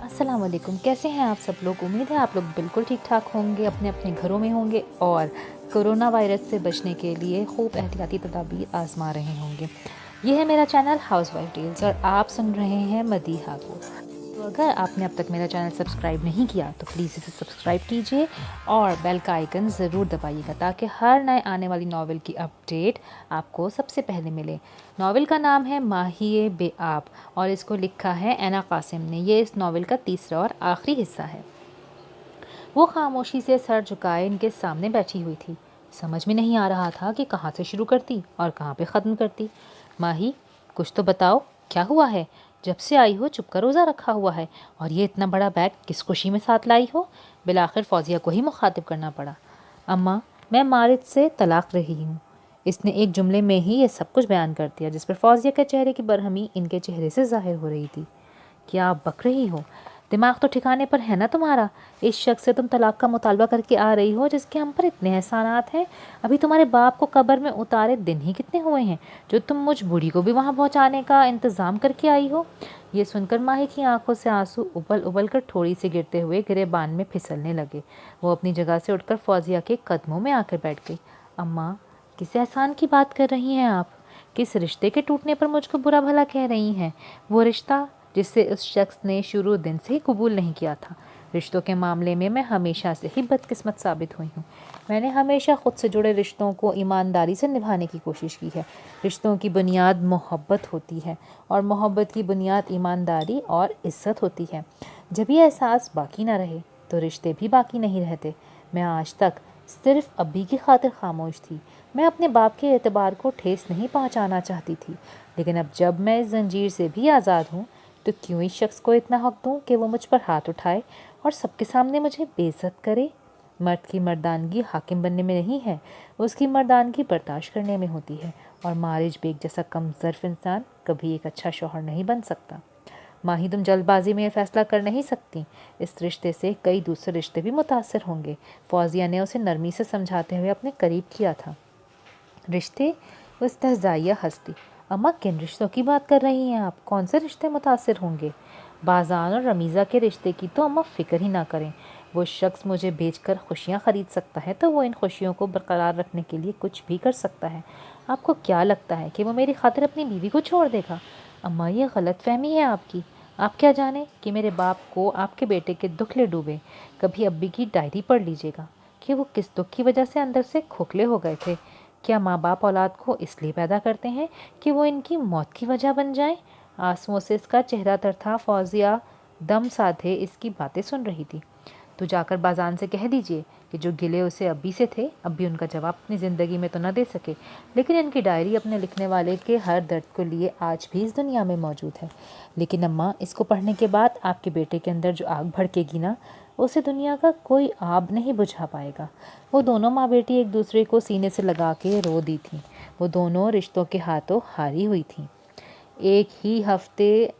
अस्सलाम वालेकुम। कैसे हैं आप सब लोग? उम्मीद है आप लोग बिल्कुल ठीक ठाक होंगे, अपने अपने घरों में होंगे और कोरोना वायरस से बचने के लिए खूब एहतियाती तदाबीर आजमा रहे होंगे। ये है मेरा चैनल हाउस वाइफ टेल्स और आप सुन रहे हैं मदीहा को। तो अगर आपने अब तक मेरा चैनल सब्सक्राइब नहीं किया तो प्लीज़ इसे सब्सक्राइब कीजिए और बेल का आइकन ज़रूर दबाइएगा ताकि हर नए आने वाली नावल की अपडेट आपको सबसे पहले मिले। नावल का नाम है माहिए बेआब और इसको लिखा है ऐना कासिम ने। ये इस नावल का तीसरा और आखिरी हिस्सा है। वो खामोशी से सर झुकाए इनके सामने बैठी हुई थी। समझ में नहीं आ रहा था कि कहाँ से शुरू करती और कहाँ पे ख़त्म करती। माही, कुछ तो बताओ, क्या हुआ है? जब से आई हो चुप का रोज़ा रखा हुआ है और ये इतना बड़ा बैग किस खुशी में साथ लाई हो? बिलाखिर फौजिया को ही मुखातिब करना पड़ा। अम्मा, मैं मारिद से तलाक रही हूँ। इसने एक जुमले में ही ये सब कुछ बयान कर दिया, जिस पर फौजिया के चेहरे की बरहमी इनके चेहरे से ज़ाहिर हो रही थी। क्या आप बक रही हो? दिमाग तो ठिकाने पर है ना तुम्हारा? इस शख्स से तुम तलाक का मुतालबा करके आ रही हो जिसके हम पर इतने एहसानात हैं। अभी तुम्हारे बाप को कब्र में उतारे दिन ही कितने हुए हैं जो तुम मुझ बूढ़ी को भी वहाँ पहुँचाने का इंतज़ाम करके आई हो। ये सुनकर माही की आंखों से आंसू उबल उबल कर थोड़ी से गिरते हुए गिरेबान में फिसलने लगे। वो अपनी जगह से उठकर फौजिया के कदमों में आकर बैठ गई। अम्मा, किस एहसान की बात कर रही हैं आप? किस रिश्ते के टूटने पर मुझको बुरा भला कह रही हैं? वो रिश्ता जिसे उस शख्स ने शुरू दिन से ही कबूल नहीं किया था। रिश्तों के मामले में मैं हमेशा से ही बदकिस्मत साबित हुई हूँ। मैंने हमेशा खुद से जुड़े रिश्तों को ईमानदारी से निभाने की कोशिश की है। रिश्तों की बुनियाद मोहब्बत होती है और मोहब्बत की बुनियाद ईमानदारी और इज्जत होती है। जब ये एहसास बाकी ना रहे तो रिश्ते भी बाकी नहीं रहते। मैं आज तक सिर्फ अब्बी की खातिर खामोश थी। मैं अपने बाप के एतबार को ठेस नहीं पहुंचाना चाहती थी, लेकिन अब जब मैं इस जंजीर से भी आज़ाद हूँ तो क्यों इस शख्स को इतना हक दूँ कि वो मुझ पर हाथ उठाए और सबके सामने मुझे बेइज्जत करे? मर्द की मर्दानगी हाकिम बनने में नहीं है, उसकी मर्दानगी बर्दाश्त करने में होती है। और मारिज बेग जैसा कम ज़र्फ़ इंसान कभी एक अच्छा शौहर नहीं बन सकता। माही, तुम जल्दबाजी में फैसला कर नहीं सकती। इस रिश्ते से कई दूसरे रिश्ते भी मुतासर होंगे। फौजिया ने उसे नरमी से समझाते हुए अपने करीब किया था। रिश्ते? वो इस्तहज़ाइया हंसती। अम्मा, किन रिश्तों की बात कर रही हैं आप? कौन से रिश्ते मुतासर होंगे? बाज़ान और रमीज़ा के रिश्ते की तो अम्मा फ़िक्र ही ना करें। वो शख्स मुझे बेचकर खुशियाँ ख़रीद सकता है तो वो इन खुशियों को बरकरार रखने के लिए कुछ भी कर सकता है। आपको क्या लगता है कि वो मेरी खातिर अपनी बीवी को छोड़ देगा? अम्मा, ये गलत फहमी है आपकी। आप क्या जाने कि मेरे बाप को आपके बेटे के दुख ले डूबे। कभी अब्बी की डायरी पढ़ लीजिएगा कि वो किस दुख की वजह से अंदर से खोखले हो गए थे। क्या माँ बाप औलाद को इसलिए पैदा करते हैं कि वो इनकी मौत की वजह बन जाए? आंसुओं से इसका चेहरा तर था। फौजिया दम साधे इसकी बातें सुन रही थी। तो जाकर बाजान से कह दीजिए कि जो गिले उसे अब्बी से थे, अब्बी उनका जवाब अपनी ज़िंदगी में तो न दे सके, लेकिन इनकी डायरी अपने लिखने वाले के हर दर्द को लिए आज भी इस दुनिया में मौजूद है। लेकिन अम्मा, इसको पढ़ने के बाद आपके बेटे के अंदर जो आग भड़केगी ना, उसे दुनिया का कोई आग नहीं बुझा पाएगा। वो दोनों माँ बेटी एक दूसरे को सीने से लगा के रो दी थी। वो दोनों रिश्तों के हाथों हारी हुई थी। एक ही हफ्ते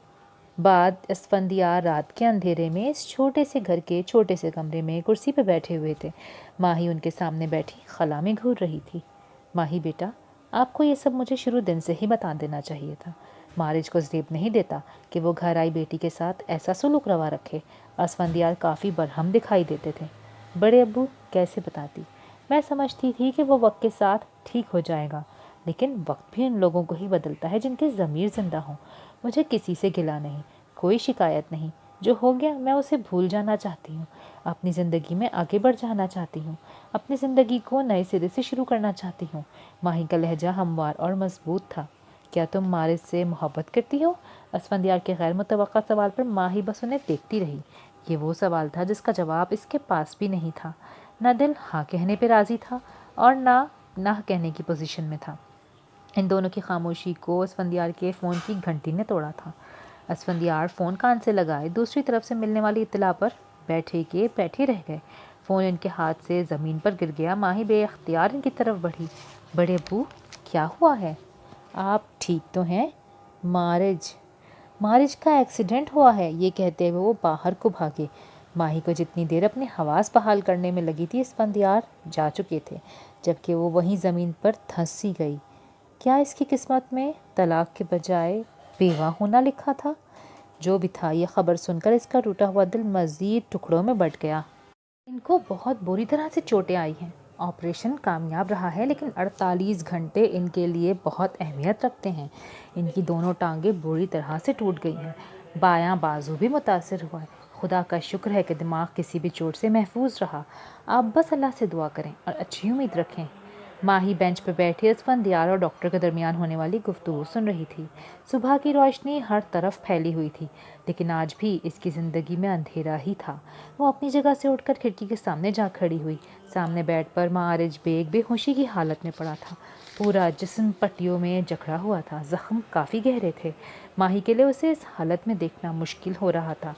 बाद असफंदियार रात के अंधेरे में इस छोटे से घर के छोटे से कमरे में कुर्सी पर बैठे हुए थे। माही उनके सामने बैठी खला में घूर रही थी। माही बेटा, आपको ये सब मुझे शुरू दिन से ही बता देना चाहिए था। मारिज को ज़ेब नहीं देता कि वो घर आई बेटी के साथ ऐसा सुलूक रवा रखे। असफंदियार काफ़ी बरहम दिखाई देते थे। बड़े अब्बू, कैसे बताती? मैं समझती थी कि वो वक्त के साथ ठीक हो जाएगा, लेकिन वक्त भी उन लोगों को ही बदलता है जिनके ज़मीर ज़िंदा हों। मुझे किसी से गिला नहीं, कोई शिकायत नहीं। जो हो गया मैं उसे भूल जाना चाहती हूँ। अपनी ज़िंदगी में आगे बढ़ जाना चाहती हूँ। अपनी ज़िंदगी को नए सिरे से शुरू करना चाहती हूँ। माही का लहजा हमवार और मजबूत था। क्या तुम मारिज से मोहब्बत करती हो? असफंदियार के गैर मुतवक्का सवाल पर माही बस उन्हें देखती रही। ये वो सवाल था जिसका जवाब इसके पास भी नहीं था। न दिल हाँ कहने पर राज़ी था और ना कहने की पोजीशन में था। इन दोनों की खामोशी को असफंदियार के फ़ोन की घंटी ने तोड़ा था। असफंदियार फ़ोन कान से लगाए दूसरी तरफ से मिलने वाली इत्तला पर बैठे रह गए। फ़ोन इनके हाथ से ज़मीन पर गिर गया। माही बेअख्तियार इनकी तरफ बढ़ी। बड़े अब्बू, क्या हुआ है? आप ठीक तो हैं? मारिज मारिज का एक्सीडेंट हुआ है, ये कहते हुए वो बाहर को भागे। माही को जितनी देर अपने हवास बहाल करने में लगी थी, असफंदियार जा चुके थे, जबकि वो वहीं ज़मीन पर धंस सी गई। क्या इसकी किस्मत में तलाक के बजाय बेवा होना लिखा था? جو بھی تھا، یہ خبر سن کر اس کا ٹوٹا ہوا دل مزید ٹکڑوں میں بٹ گیا۔ ان کو بہت بری طرح سے چوٹیں آئی ہیں۔ آپریشن کامیاب رہا ہے لیکن 48 گھنٹے ان کے لیے بہت اہمیت رکھتے ہیں۔ ان کی دونوں ٹانگیں بری طرح سے ٹوٹ گئی ہیں، بایاں بازو بھی متاثر ہوا ہے۔ خدا کا شکر ہے کہ دماغ کسی بھی چوٹ سے محفوظ رہا۔ آپ بس اللہ سے دعا کریں اور اچھی امید رکھیں۔ ماہی بینچ پہ بیٹھی اسفندیار اور ڈاکٹر کے درمیان ہونے والی گفتگو سن رہی تھی۔ صبح کی روشنی ہر طرف پھیلی ہوئی تھی لیکن آج بھی اس کی زندگی میں اندھیرا ہی تھا۔ وہ اپنی جگہ سے اٹھ کر کھڑکی کے سامنے جا کھڑی ہوئی۔ سامنے بیڈ پر معارج بیگ بے ہوشی کی حالت میں پڑا تھا، پورا جسم پٹیوں میں جکڑا ہوا تھا، زخم کافی گہرے تھے۔ ماہی کے لیے اسے اس حالت میں دیکھنا مشکل ہو رہا تھا۔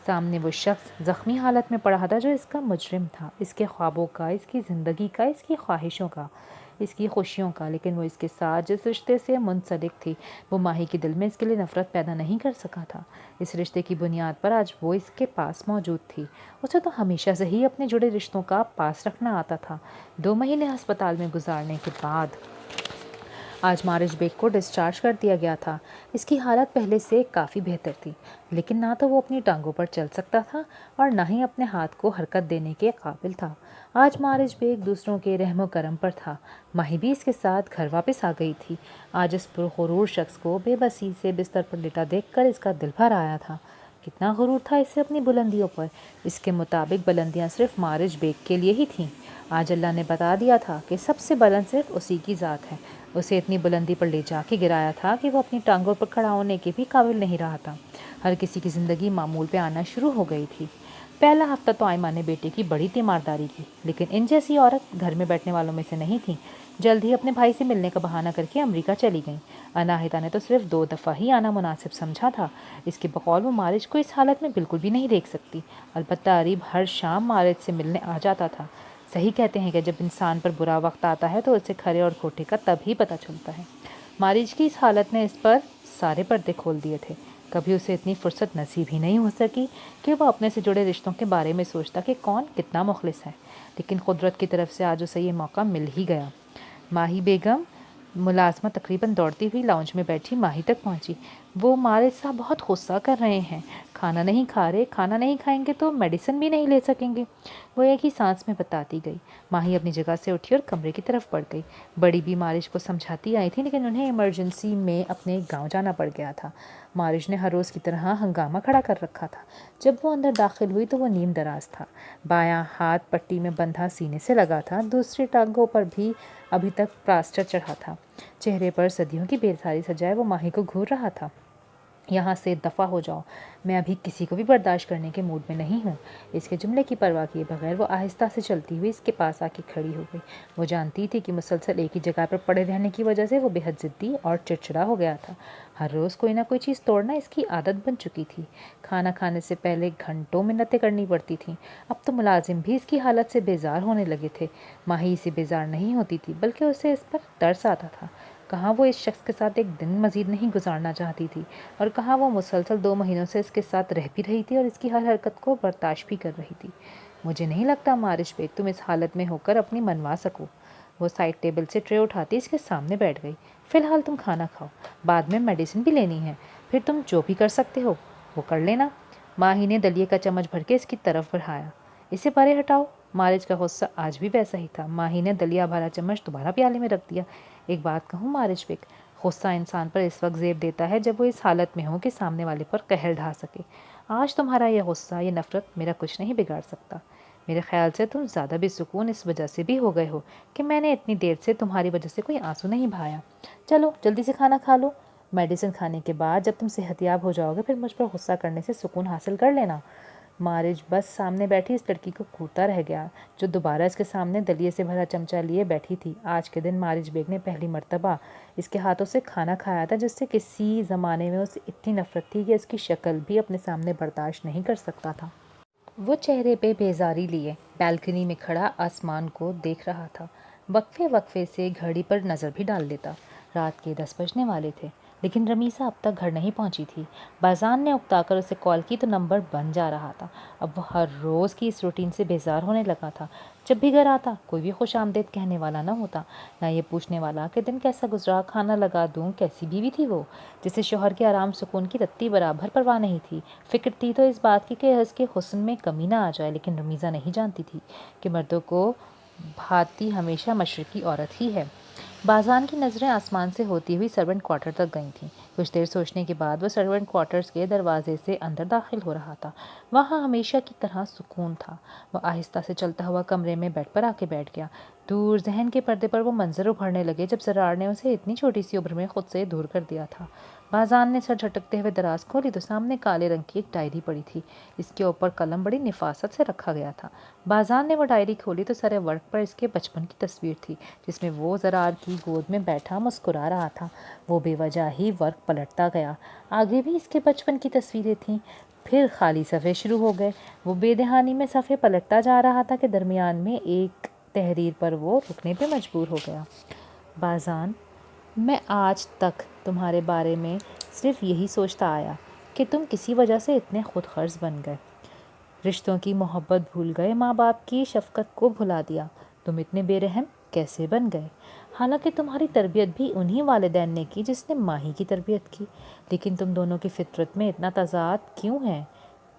سامنے وہ شخص زخمی حالت میں پڑا تھا جو اس کا مجرم تھا، اس کے خوابوں کا، اس کی زندگی کا، اس کی خواہشوں کا، اس کی خوشیوں کا، لیکن وہ اس کے ساتھ جس رشتے سے منسلک تھی وہ ماہی کے دل میں اس کے لیے نفرت پیدا نہیں کر سکا تھا۔ اس رشتے کی بنیاد پر آج وہ اس کے پاس موجود تھی۔ اسے تو ہمیشہ سے ہی اپنے جڑے رشتوں کا پاس رکھنا آتا تھا۔ 2 مہینے ہسپتال میں گزارنے کے بعد آج مارج بیگ کو ڈسچارج کر دیا گیا تھا۔ اس کی حالت پہلے سے کافی بہتر تھی لیکن نہ تو وہ اپنی ٹانگوں پر چل سکتا تھا اور نہ ہی اپنے ہاتھ کو حرکت دینے کے قابل تھا۔ آج مارج بیگ دوسروں کے رحم و کرم پر تھا۔ ماہی بھی اس کے ساتھ گھر واپس آ گئی تھی۔ آج اس پرغرور شخص کو بے بسی سے بستر پر لیٹا دیکھ کر اس کا دل بھر آیا تھا۔ کتنا غرور تھا اسے اپنی بلندیوں پر۔ اس کے مطابق بلندیاں صرف مارج بیگ کے لیے ہی تھیں۔ آج اللہ نے بتا دیا تھا کہ سب سے بلند صرف اسی کی ذات ہے۔ اسے اتنی بلندی پر لے جا کے گرایا تھا کہ وہ اپنی ٹانگوں پر کھڑا ہونے کے بھی قابل نہیں رہا تھا۔ ہر کسی کی زندگی معمول پہ آنا شروع ہو گئی تھی۔ پہلا ہفتہ تو آئمہ نے بیٹے کی بڑی تیمارداری کی لیکن ان جیسی عورت گھر میں بیٹھنے والوں میں سے نہیں تھی۔ جلد ہی اپنے بھائی سے ملنے کا بہانہ کر کے امریکہ چلی گئیں۔ اناہیتا نے تو صرف 2 دفعہ ہی آنا مناسب سمجھا تھا۔ اس کے بقول وہ مارج کو اس حالت میں بالکل بھی نہیں دیکھ سکتی۔ البتہ عریب ہر شام مارج سے ملنے آ جاتا تھا۔ صحیح کہتے ہیں کہ جب انسان پر برا وقت آتا ہے تو اسے کھرے اور کھوٹے کا تب ہی پتہ چلتا ہے۔ مارج کی اس حالت نے اس پر سارے پردے کھول دیے تھے۔ کبھی اسے اتنی فرصت نصیب ہی نہیں ہو سکی کہ وہ اپنے سے جڑے رشتوں کے بارے میں سوچتا کہ کون کتنا مخلص ہے، لیکن قدرت کی طرف سے آج اسے یہ موقع مل ہی گیا۔ ماہی بیگم ملازمہ تقریباً دوڑتی ہوئی لاؤنج میں بیٹھی ماہی تک پہنچی۔ وہ مارج صاحب بہت غصہ کر رہے ہیں، کھانا نہیں کھا رہے، کھانا نہیں کھائیں گے تو میڈیسن بھی نہیں لے سکیں گے، وہ ایک ہی سانس میں بتاتی گئی۔ ماہی اپنی جگہ سے اٹھی اور کمرے کی طرف بڑھ گئی۔ بڑی بھی مارج کو سمجھاتی آئی تھی لیکن انہیں ایمرجنسی میں اپنے گاؤں جانا پڑ گیا تھا۔ مارج نے ہر روز کی طرح ہنگامہ کھڑا کر رکھا تھا۔ جب وہ اندر داخل ہوئی تو وہ نیم دراز تھا، بایاں ہاتھ پٹی میں بندھا سینے سے لگا تھا، دوسری ٹانگوں پر بھی ابھی تک پلاسٹر چڑھا تھا۔ چہرے پر صدیوں کی بیزاری سجائے وہ ماہی کو گھور رہا تھا۔ یہاں سے دفع ہو جاؤ، میں ابھی کسی کو بھی برداشت کرنے کے موڈ میں نہیں ہوں۔ اس کے جملے کی پرواہ کیے بغیر وہ آہستہ سے چلتی ہوئی اس کے پاس آ کے کھڑی ہو گئی۔ وہ جانتی تھی کہ مسلسل ایک ہی جگہ پر پڑے رہنے کی وجہ سے وہ بے حد ضدی اور چڑچڑا ہو گیا تھا۔ ہر روز کوئی نہ کوئی چیز توڑنا اس کی عادت بن چکی تھی۔ کھانا کھانے سے پہلے گھنٹوں منتیں کرنی پڑتی تھیں۔ اب تو ملازم بھی اس کی حالت سے بیزار ہونے لگے تھے۔ ماہی اسے بیزار نہیں ہوتی تھی بلکہ اسے اس پر ترس آتا تھا۔ کہاں وہ اس شخص کے ساتھ ایک دن مزید نہیں گزارنا چاہتی تھی اور کہاں وہ مسلسل 2 مہینوں سے اس کے ساتھ رہ بھی رہی تھی اور اس کی ہر حرکت کو برداشت بھی کر رہی تھی۔ مجھے نہیں لگتا مارج بیگ تم اس حالت میں ہو کر اپنی منوا سکو۔ وہ سائڈ ٹیبل سے ٹرے اٹھاتی اس کے سامنے بیٹھ گئی۔ فی الحال تم کھانا کھاؤ، بعد میں میڈیسن بھی لینی ہے، پھر تم جو بھی کر سکتے ہو وہ کر لینا۔ ماہی نے دلیے کا چمچ بھر کے اس کی طرف بڑھایا۔ اسے پرے ہٹاؤ۔ مارج کا غصہ آج بھی ویسا ہی تھا۔ ماہی نے دلیا بھرا چمچ دوبارہ پیالے میں رکھ دیا۔ ایک بات کہوں مارج بیگ، غصہ انسان پر اس وقت زیب دیتا ہے جب وہ اس حالت میں ہو کہ سامنے والے پر قہر ڈھا سکے۔ آج تمہارا یہ غصہ، یہ نفرت میرا کچھ نہیں بگاڑ سکتا۔ میرے خیال سے تم زیادہ بے سکون اس وجہ سے بھی ہو گئے ہو کہ میں نے اتنی دیر سے تمہاری وجہ سے کوئی آنسو نہیں بہایا۔ چلو جلدی سے کھانا کھا لو۔ میڈیسن کھانے کے بعد جب تم صحت یاب ہو جاؤ گے پھر مجھ پر غصہ کرنے سے سکون حاصل کر لینا۔ مارج بس سامنے بیٹھی اس لڑکی کو گھورتا رہ گیا جو دوبارہ اس کے سامنے دلیے سے بھرا چمچہ لیے بیٹھی تھی۔ آج کے دن مارج بیگ نے پہلی مرتبہ اس کے ہاتھوں سے کھانا کھایا تھا جس سے کسی زمانے میں اسے اتنی نفرت تھی کہ اس کی شکل بھی اپنے سامنے برداشت نہیں کر سکتا تھا۔ وہ چہرے پہ بیزاری لیے بالکنی میں کھڑا آسمان کو دیکھ رہا تھا۔ وقفے وقفے سے گھڑی پر نظر بھی ڈال لیتا۔ رات کے 10 بجنے والے تھے لیکن رمیسا اب تک گھر نہیں پہنچی تھی۔ بازان نے اکتا کر اسے کال کی تو نمبر بن جا رہا تھا۔ اب وہ ہر روز کی اس روٹین سے بیزار ہونے لگا تھا۔ जब भी घर आता कोई भी खुश आमदेद कहने वाला ना होता, ना ये पूछने वाला कि दिन कैसा गुजरा, खाना लगा दूं। कैसी बीवी थी वो, जिसे शौहर के आराम सुकून की रत्ती बराबर परवाह नहीं थी। फिक्र थी तो इस बात की कि उसके हुस्न में कमी ना आ जाए, लेकिन रमीज़ा नहीं जानती थी कि मर्दों को भाती हमेशा मशरक़ी औरत ही है। बाज़ान की नज़रें आसमान से होती हुई सर्वेंट क्वार्टर तक गई थीं। कुछ देर सोचने के बाद वो सर्वेंट क्वार्टर्स के दरवाजे से अंदर दाखिल हो रहा था। वहाँ हमेशा की तरह सुकून था। वो आहिस्ता से चलता हुआ कमरे में बेड पर आके बैठ गया। दूर जहन के पर्दे पर वो मंजर उभरने लगे जब जरार ने उसे इतनी छोटी सी उम्र में खुद से दूर कर दिया था। बाज़ान ने सर झटकते हुए दराज खोली तो सामने काले रंग की एक डायरी पड़ी थी। इसके ऊपर कलम बड़ी निफासत से रखा गया था। बाज़ान ने वो डायरी खोली तो सारे वर्क पर इसके बचपन की तस्वीर थी, जिसमें वो जरार की गोद में बैठा मुस्कुरा रहा था। वो बेवजह ही वर्क पलटता गया। आगे भी इसके बचपन की तस्वीरें थीं। फिर खाली सफ़े शुरू हो गए। वो बेदहानी में सफ़े पलटता जा रहा था कि दरमियान में एक तहरीर पर वो रुकने पे मजबूर हो गया। बाज़ान, मैं आज तक तुम्हारे बारे में सिर्फ यही सोचता आया कि तुम किसी वजह से इतने खुद गर्ज बन गए, रिश्तों की मोहब्बत भूल गए, माँ बाप की शफकत को भुला दिया। तुम इतने बेरहम कैसे बन गए? हालांकि तुम्हारी तरबियत भी उन्हीं वालिदैन ने की जिसने माही की तरबियत की, लेकिन तुम दोनों की फितरत में इतना तज़ाद क्यों है?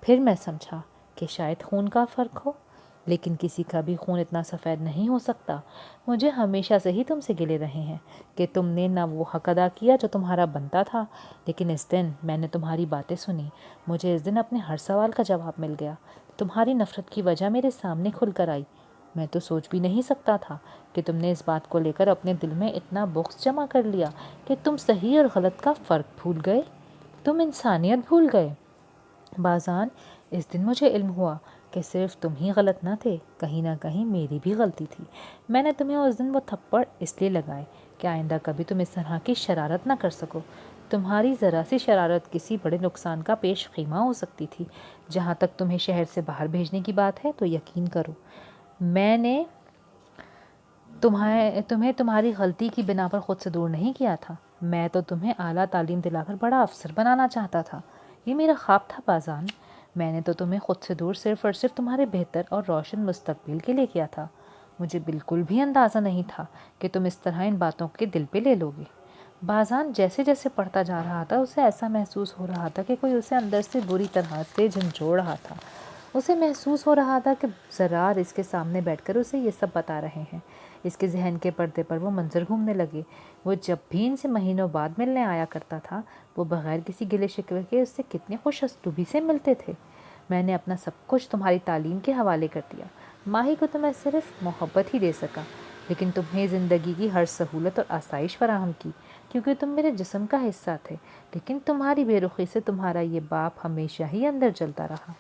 फिर मैं समझा कि शायद खून का फ़र्क हो, लेकिन किसी का भी खून इतना सफ़ेद नहीं हो सकता। मुझे हमेशा से ही तुमसे गिले रहे हैं कि तुमने ना वो हक अदा किया जो तुम्हारा बनता था, लेकिन इस दिन मैंने तुम्हारी बातें सुनी। मुझे इस दिन अपने हर सवाल का जवाब मिल गया। तुम्हारी नफ़रत की वजह मेरे सामने खुल कर आई। मैं तो सोच भी नहीं सकता था कि तुमने इस बात को लेकर अपने दिल में इतना बुग़्ज़ जमा कर लिया कि तुम सही और गलत का फ़र्क भूल गए, तुम इंसानियत भूल गए। बाज़ान, इस दिन मुझे इल्म हुआ कि सिर्फ तुम ही गलत न थे, कहीं ना कहीं मेरी भी गलती थी। मैंने तुम्हें उस दिन वो थप्पड़ इसलिए लगाए कि आइंदा कभी तुम इस तरह की शरारत ना कर सको। तुम्हारी ज़रा सी शरारत किसी बड़े नुकसान का पेश ख़ीमा हो सकती थी। जहाँ तक तुम्हें शहर से बाहर भेजने की बात है तो यकीन करो, मैंने तुम्हें तुम्हारी गलती की बिना पर ख़ुद से दूर नहीं किया था। मैं तो तुम्हें आला तालीम दिलाकर बड़ा अफसर बनाना चाहता था। ये मेरा ख्वाब था बाज़ान। मैंने तो तुम्हें ख़ुद से दूर सिर्फ़ और सिर्फ तुम्हारे बेहतर और रोशन मुस्तकबिल के लिए किया था। मुझे बिल्कुल भी अंदाज़ा नहीं था कि तुम इस तरह इन बातों के दिल पे ले लोगे। बाज़ान जैसे जैसे पढ़ता जा रहा था उसे ऐसा महसूस हो रहा था कि कोई उसे अंदर से बुरी तरह से झंझोड़ रहा था। उसे महसूस हो रहा था कि ज़रार इसके सामने बैठकर उसे ये सब बता रहे हैं। इसके जहन के पर्दे पर वो मंजर घूमने लगे। वो जब भी इनसे महीनों बाद मिलने आया करता था, वो बग़ैर किसी गिले शिकवे के उससे कितने खुश असलूबी से मिलते थे। मैंने अपना सब कुछ तुम्हारी तालीम के हवाले कर दिया। माही को तो मैं सिर्फ मोहब्बत ही दे सका, लेकिन तुम्हें ज़िंदगी की हर सहूलत और आसाइश फराहम की, क्योंकि तुम मेरे जिस्म का हिस्सा थे। लेकिन तुम्हारी बेरुखी से तुम्हारा ये बाप हमेशा ही अंदर जलता रहा।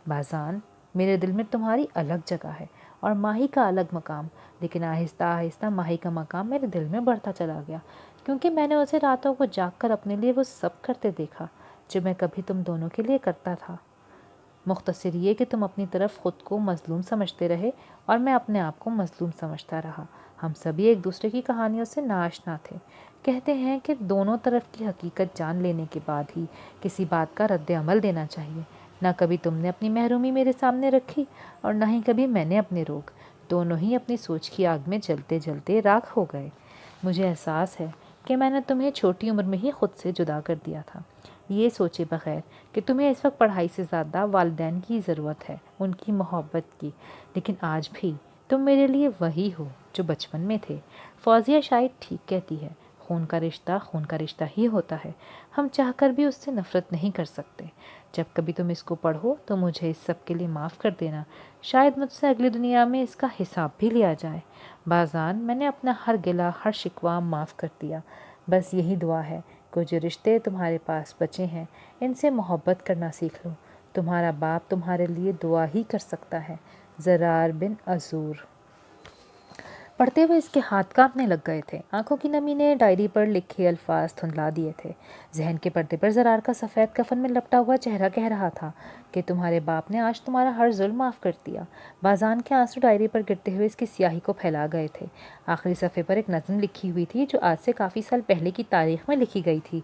बाज़ान, मेरे दिल में तुम्हारी अलग जगह है और माही का अलग मकाम, लेकिन आहिस्ता आहिस्ता माही का मकाम मेरे दिल में बढ़ता चला गया, क्योंकि मैंने उसे रातों को जाग कर अपने लिए वो सब करते देखा जो मैं कभी तुम दोनों के लिए करता था। मुख्तसर ये कि तुम अपनी तरफ ख़ुद को मज़लूम समझते रहे और मैं अपने आप को मज़लूम समझता रहा। हम सभी एक दूसरे की कहानियों से नाआशना थे। कहते हैं कि दोनों तरफ की हकीकत जान लेने के बाद ही किसी बात का रद्द अमल देना चाहिए। ना कभी तुमने अपनी महरूमी मेरे सामने रखी और ना ही कभी मैंने अपने रोक। दोनों ही अपनी सोच की आग में जलते जलते राख हो गए। मुझे एहसास है कि मैंने तुम्हें छोटी उम्र में ही खुद से जुदा कर दिया था, ये सोचे बगैर कि तुम्हें इस वक्त पढ़ाई से ज़्यादा वालिदैन की ज़रूरत है, उनकी मोहब्बत की। लेकिन आज भी तुम मेरे लिए वही हो जो बचपन में थे। फौजिया शायद ठीक कहती है, खून का रिश्ता ही होता है। हम चाहकर भी उससे नफ़रत नहीं कर सकते। जब कभी तुम इसको पढ़ो तो मुझे इस सब के लिए माफ़ कर देना। शायद मुझसे अगली दुनिया में इसका हिसाब भी लिया जाए। बाज़ान, मैंने अपना हर गिला हर शिकवा माफ़ कर दिया। बस यही दुआ है कि जो रिश्ते तुम्हारे पास बचे हैं इनसे मोहब्बत करना सीख लो। तुम्हारा बाप तुम्हारे लिए दुआ ही कर सकता है। ज़रार बिन अज़ूर। पढ़ते हुए इसके हाथ कांपने लग गए थे। आंखों की नमी ने डायरी पर लिखे अल्फाज धुंधला दिए थे। जहन के पर्दे पर ज़रार का सफ़ेद कफन में लपटा हुआ चेहरा कह रहा था کہ تمہارے باپ نے آج تمہارا ہر ظلم معاف کر دیا۔ بازان کے آنسو ڈائری پر گرتے ہوئے اس کی سیاہی کو پھیلا گئے تھے۔ آخری صفحے پر ایک نظم لکھی ہوئی تھی جو آج سے کافی سال پہلے کی تاریخ میں لکھی گئی تھی۔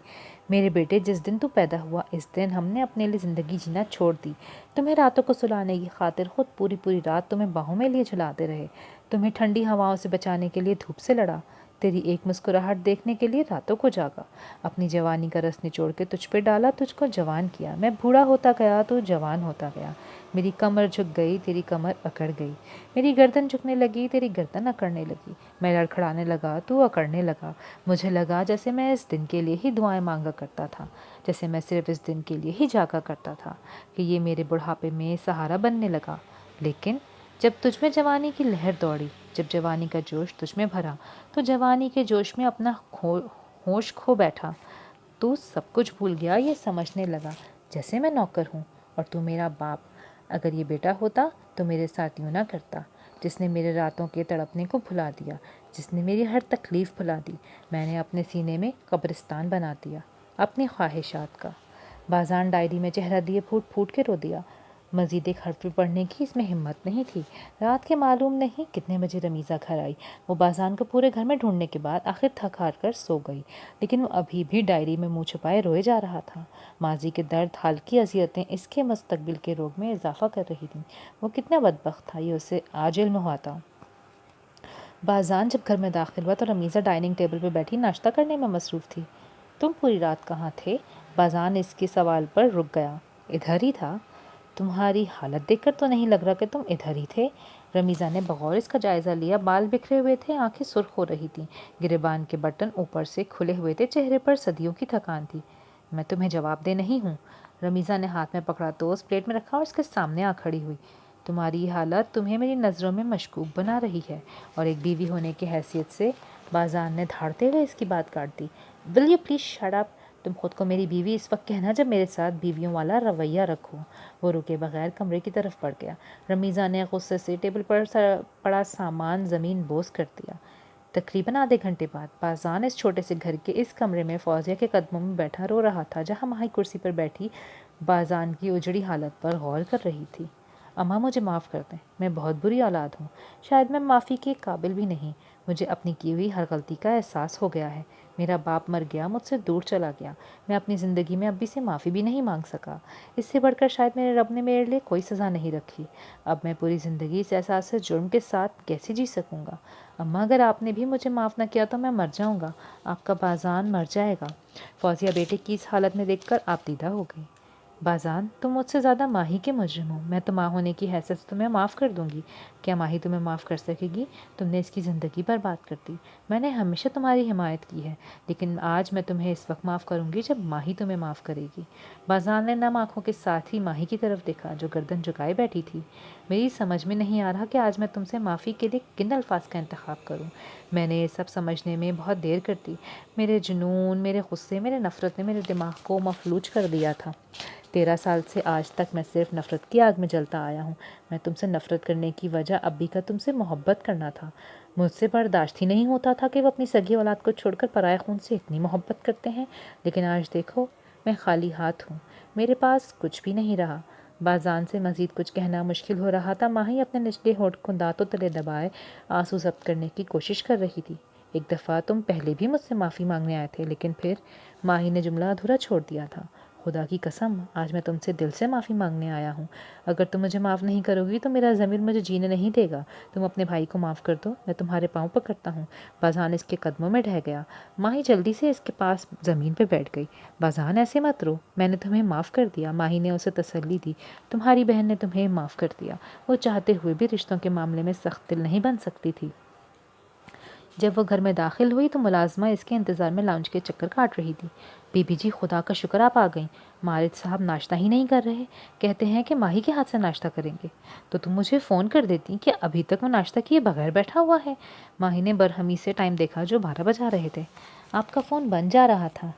میرے بیٹے، جس دن تو پیدا ہوا اس دن ہم نے اپنے لیے زندگی جینا چھوڑ دی۔ تمہیں راتوں کو سلانے کی خاطر خود پوری پوری رات تمہیں باہوں میں لیے جھلاتے رہے۔ تمہیں ٹھنڈی ہواؤں سے بچانے کے لیے دھوپ سے لڑا۔ تیری ایک مسکراہٹ دیکھنے کے لیے راتوں کو جاگا۔ اپنی جوانی کا رس نچوڑ کے تجھ پہ ڈالا، تجھ کو جوان کیا۔ میں بوڑھا ہوتا گیا تو جوان ہوتا گیا۔ میری کمر جھک گئی، تیری کمر اکڑ گئی۔ میری گردن جھکنے لگی، تیری گردن اکڑنے لگی۔ میں لڑکھڑانے لگا، تو اکڑنے لگا۔ مجھے لگا جیسے میں اس دن کے لیے ہی دعائیں مانگا کرتا تھا، جیسے میں صرف اس دن کے لیے ہی جاگا کرتا تھا کہ یہ میرے بڑھاپے میں سہارا بننے لگا۔ لیکن جب تجھ میں جوانی کی لہر دوڑی، جب جوانی کا جوش تجھ میں بھرا، تو جوانی کے جوش میں اپنا ہوش کھو بیٹھا۔ تو سب کچھ بھول گیا، یہ سمجھنے لگا جیسے میں نوکر ہوں اور تو میرا باپ۔ اگر یہ بیٹا ہوتا تو میرے ساتھ یوں نہ کرتا، جس نے میرے راتوں کے تڑپنے کو بھلا دیا، جس نے میری ہر تکلیف بھلا دی۔ میں نے اپنے سینے میں قبرستان بنا دیا اپنی خواہشات کا۔ بازان ڈائری میں چہرہ دیے پھوٹ پھوٹ کے رو دیا۔ مزید ایک حرف بھی پڑھنے کی اس میں ہمت نہیں تھی۔ رات کے معلوم نہیں کتنے بجے رمیزہ گھر آئی۔ وہ بازان کو پورے گھر میں ڈھونڈنے کے بعد آخر تھک ہار کر سو گئی، لیکن وہ ابھی بھی ڈائری میں منہ چھپائے روئے جا رہا تھا۔ ماضی کے درد، حال کی اذیتیں اس کے مستقبل کے روگ میں اضافہ کر رہی تھیں۔ وہ کتنا بدبخت تھا، یہ اسے آج علم ہوا تھا۔ بازان جب گھر میں داخل ہوا تو رمیزہ ڈائننگ ٹیبل پہ بیٹھی ناشتہ کرنے میں مصروف تھی۔ تم پوری رات کہاں تھے؟ بازان اس کے سوال پر رک گیا۔ ادھر ہی تھا۔ تمہاری حالت دیکھ کر تو نہیں لگ رہا کہ تم ادھر ہی تھے۔ رمیزہ نے بغور اس کا جائزہ لیا۔ بال بکھرے ہوئے تھے، آنکھیں سرخ ہو رہی تھیں، گریبان کے بٹن اوپر سے کھلے ہوئے تھے، چہرے پر صدیوں کی تھکان تھی۔ میں تمہیں جواب دہ نہیں ہوں۔ رمیزہ نے ہاتھ میں پکڑا ٹوسٹ پلیٹ میں رکھا اور اس کے سامنے آ کھڑی ہوئی۔ تمہاری یہ حالت تمہیں میری نظروں میں مشکوک بنا رہی ہے، اور ایک بیوی ہونے کی حیثیت سے۔ بازان نے دھاڑتے ہوئے اس کی بات کاٹ دی۔ Will you please shut up? تم خود کو میری بیوی اس وقت کہنا جب میرے ساتھ بیویوں والا رویہ رکھو۔ وہ رکے بغیر کمرے کی طرف بڑھ گیا۔ رمیزہ نے غصے سے ٹیبل پر پڑا سامان زمین بوس کر دیا۔ تقریباً آدھے گھنٹے بعد بازان اس چھوٹے سے گھر کے اس کمرے میں فوزیہ کے قدموں میں بیٹھا رو رہا تھا، جہاں ماہی کرسی پر بیٹھی بازان کی اجڑی حالت پر غور کر رہی تھی۔ اماں، مجھے معاف کر دیں، میں بہت بری اولاد ہوں۔ شاید میں معافی کے قابل بھی نہیں۔ مجھے اپنی کی ہوئی ہر غلطی کا احساس ہو گیا ہے۔ میرا باپ مر گیا، مجھ سے دور چلا گیا۔ میں اپنی زندگی میں ابی سے معافی بھی نہیں مانگ سکا۔ اس سے بڑھ کر شاید میرے رب نے میرے لیے کوئی سزا نہیں رکھی۔ اب میں پوری زندگی اس احساس سے جرم کے ساتھ کیسے جی سکوں گا؟ اماں، اگر آپ نے بھی مجھے معاف نہ کیا تو میں مر جاؤں گا۔ آپ کا بازان مر جائے گا۔ فوزیہ بیٹے کی اس حالت میں دیکھ کر آپ دیدہ ہو گئی۔ بازان، تم مجھ سے زیادہ ماہی کے مجرم ہو۔ میں تو ماں ہونے کی حیثیت سے تمہیں معاف کر دوں گی۔ کیا ماہی تمہیں معاف کر سکے گی؟ تم نے اس کی زندگی برباد کر دی۔ میں نے ہمیشہ تمہاری حمایت کی ہے، لیکن آج میں تمہیں اس وقت معاف کروں گی جب ماہی تمہیں معاف کرے گی۔ بازان نے نم آنکھوں کے ساتھ ہی ماہی کی طرف دیکھا، جو گردن جھکائے بیٹھی تھی۔ میری سمجھ میں نہیں آ رہا کہ آج میں تم سے معافی کے لیے کن الفاظ کا انتخاب کروں۔ میں نے یہ سب سمجھنے میں بہت دیر کر دی۔ میرے جنون، میرے غصے، میرے نفرت نے میرے دماغ کو مفلوج کر دیا تھا۔ 13 سال سے آج تک میں صرف نفرت کی آگ میں جلتا آیا ہوں۔ میں تم سے نفرت کرنے کی وجہ ابی کا تم سے محبت کرنا تھا۔ مجھ سے برداشت ہی نہیں ہوتا تھا کہ وہ اپنی سگی اولاد کو چھوڑ کر پرائے خون سے اتنی محبت کرتے ہیں، لیکن آج دیکھو، میں خالی ہاتھ ہوں، میرے پاس کچھ بھی نہیں رہا۔ بازان سے مزید کچھ کہنا مشکل ہو رہا تھا۔ ماہی اپنے نچلے ہونٹ کو دانتوں تلے دبائے آنسو ضبط کرنے کی کوشش کر رہی تھی۔ ایک دفعہ تم پہلے بھی مجھ سے معافی مانگنے آئے تھے، لیکن پھر ماہی نے جملہ ادھورا چھوڑ دیا تھا۔ خدا کی قسم، آج میں تم سے دل سے معافی مانگنے آیا ہوں۔ اگر تم مجھے معاف نہیں کرو گی تو میرا ضمیر مجھے جینے نہیں دے گا۔ تم اپنے بھائی کو معاف کر دو، میں تمہارے پاؤں پکڑتا ہوں۔ بازان اس کے قدموں میں ڈھہ گیا۔ ماہی جلدی سے اس کے پاس زمین پہ بیٹھ گئی۔ بازان، ایسے مت رو، میں نے تمہیں معاف کر دیا۔ ماہی نے اسے تسلی دی۔ تمہاری بہن نے تمہیں معاف کر دیا۔ وہ چاہتے ہوئے بھی رشتوں کے معاملے میں سخت دل نہیں بن سکتی تھی۔ جب وہ گھر میں داخل ہوئی تو ملازمہ اس کے انتظار میں لاؤنج کے چکر کاٹ رہی تھی۔ بی بی جی، خدا کا شکر آپ آ گئیں۔ مالد صاحب ناشتہ ہی نہیں کر رہے، کہتے ہیں کہ ماہی کے ہاتھ سے ناشتہ کریں گے۔ تو تم مجھے فون کر دیتی کہ ابھی تک وہ ناشتہ کیے بغیر بیٹھا ہوا ہے۔ ماہی نے برہمی سے ٹائم دیکھا جو 12 بجا رہے تھے۔ آپ کا فون بن جا رہا تھا۔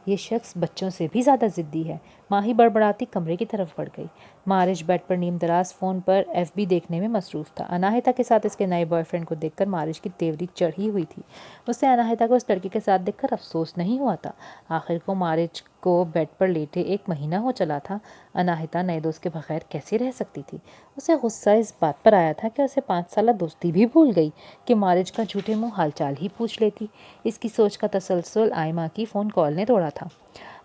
یہ شخص بچوں سے بھی زیادہ ضدی ہے۔ ماہی بڑبڑاتی کمرے کی طرف بڑھ گئی۔ مارج بیڈ پر نیم دراز فون پر ایف بی دیکھنے میں مصروف تھا۔ اناہیتا کے ساتھ اس کے نئے بوائے فرینڈ کو دیکھ کر مارج کی تیوری چڑھی ہوئی تھی۔ اسے اناہیتا کو اس لڑکی کے ساتھ دیکھ کر افسوس نہیں ہوا تھا۔ آخر کو مارج को बेड पर लेटे 1 महीना हो चला था, अनाहिता नए दोस्त के बगैर कैसे रह सकती थी। उसे गुस्सा इस बात पर आया था कि उसे 5 साल दोस्ती भी भूल गई कि मारिज का झूठे मुंह हालचाल ही पूछ लेती। इसकी सोच का तसलसल आयमा की फ़ोन कॉल ने तोड़ा था।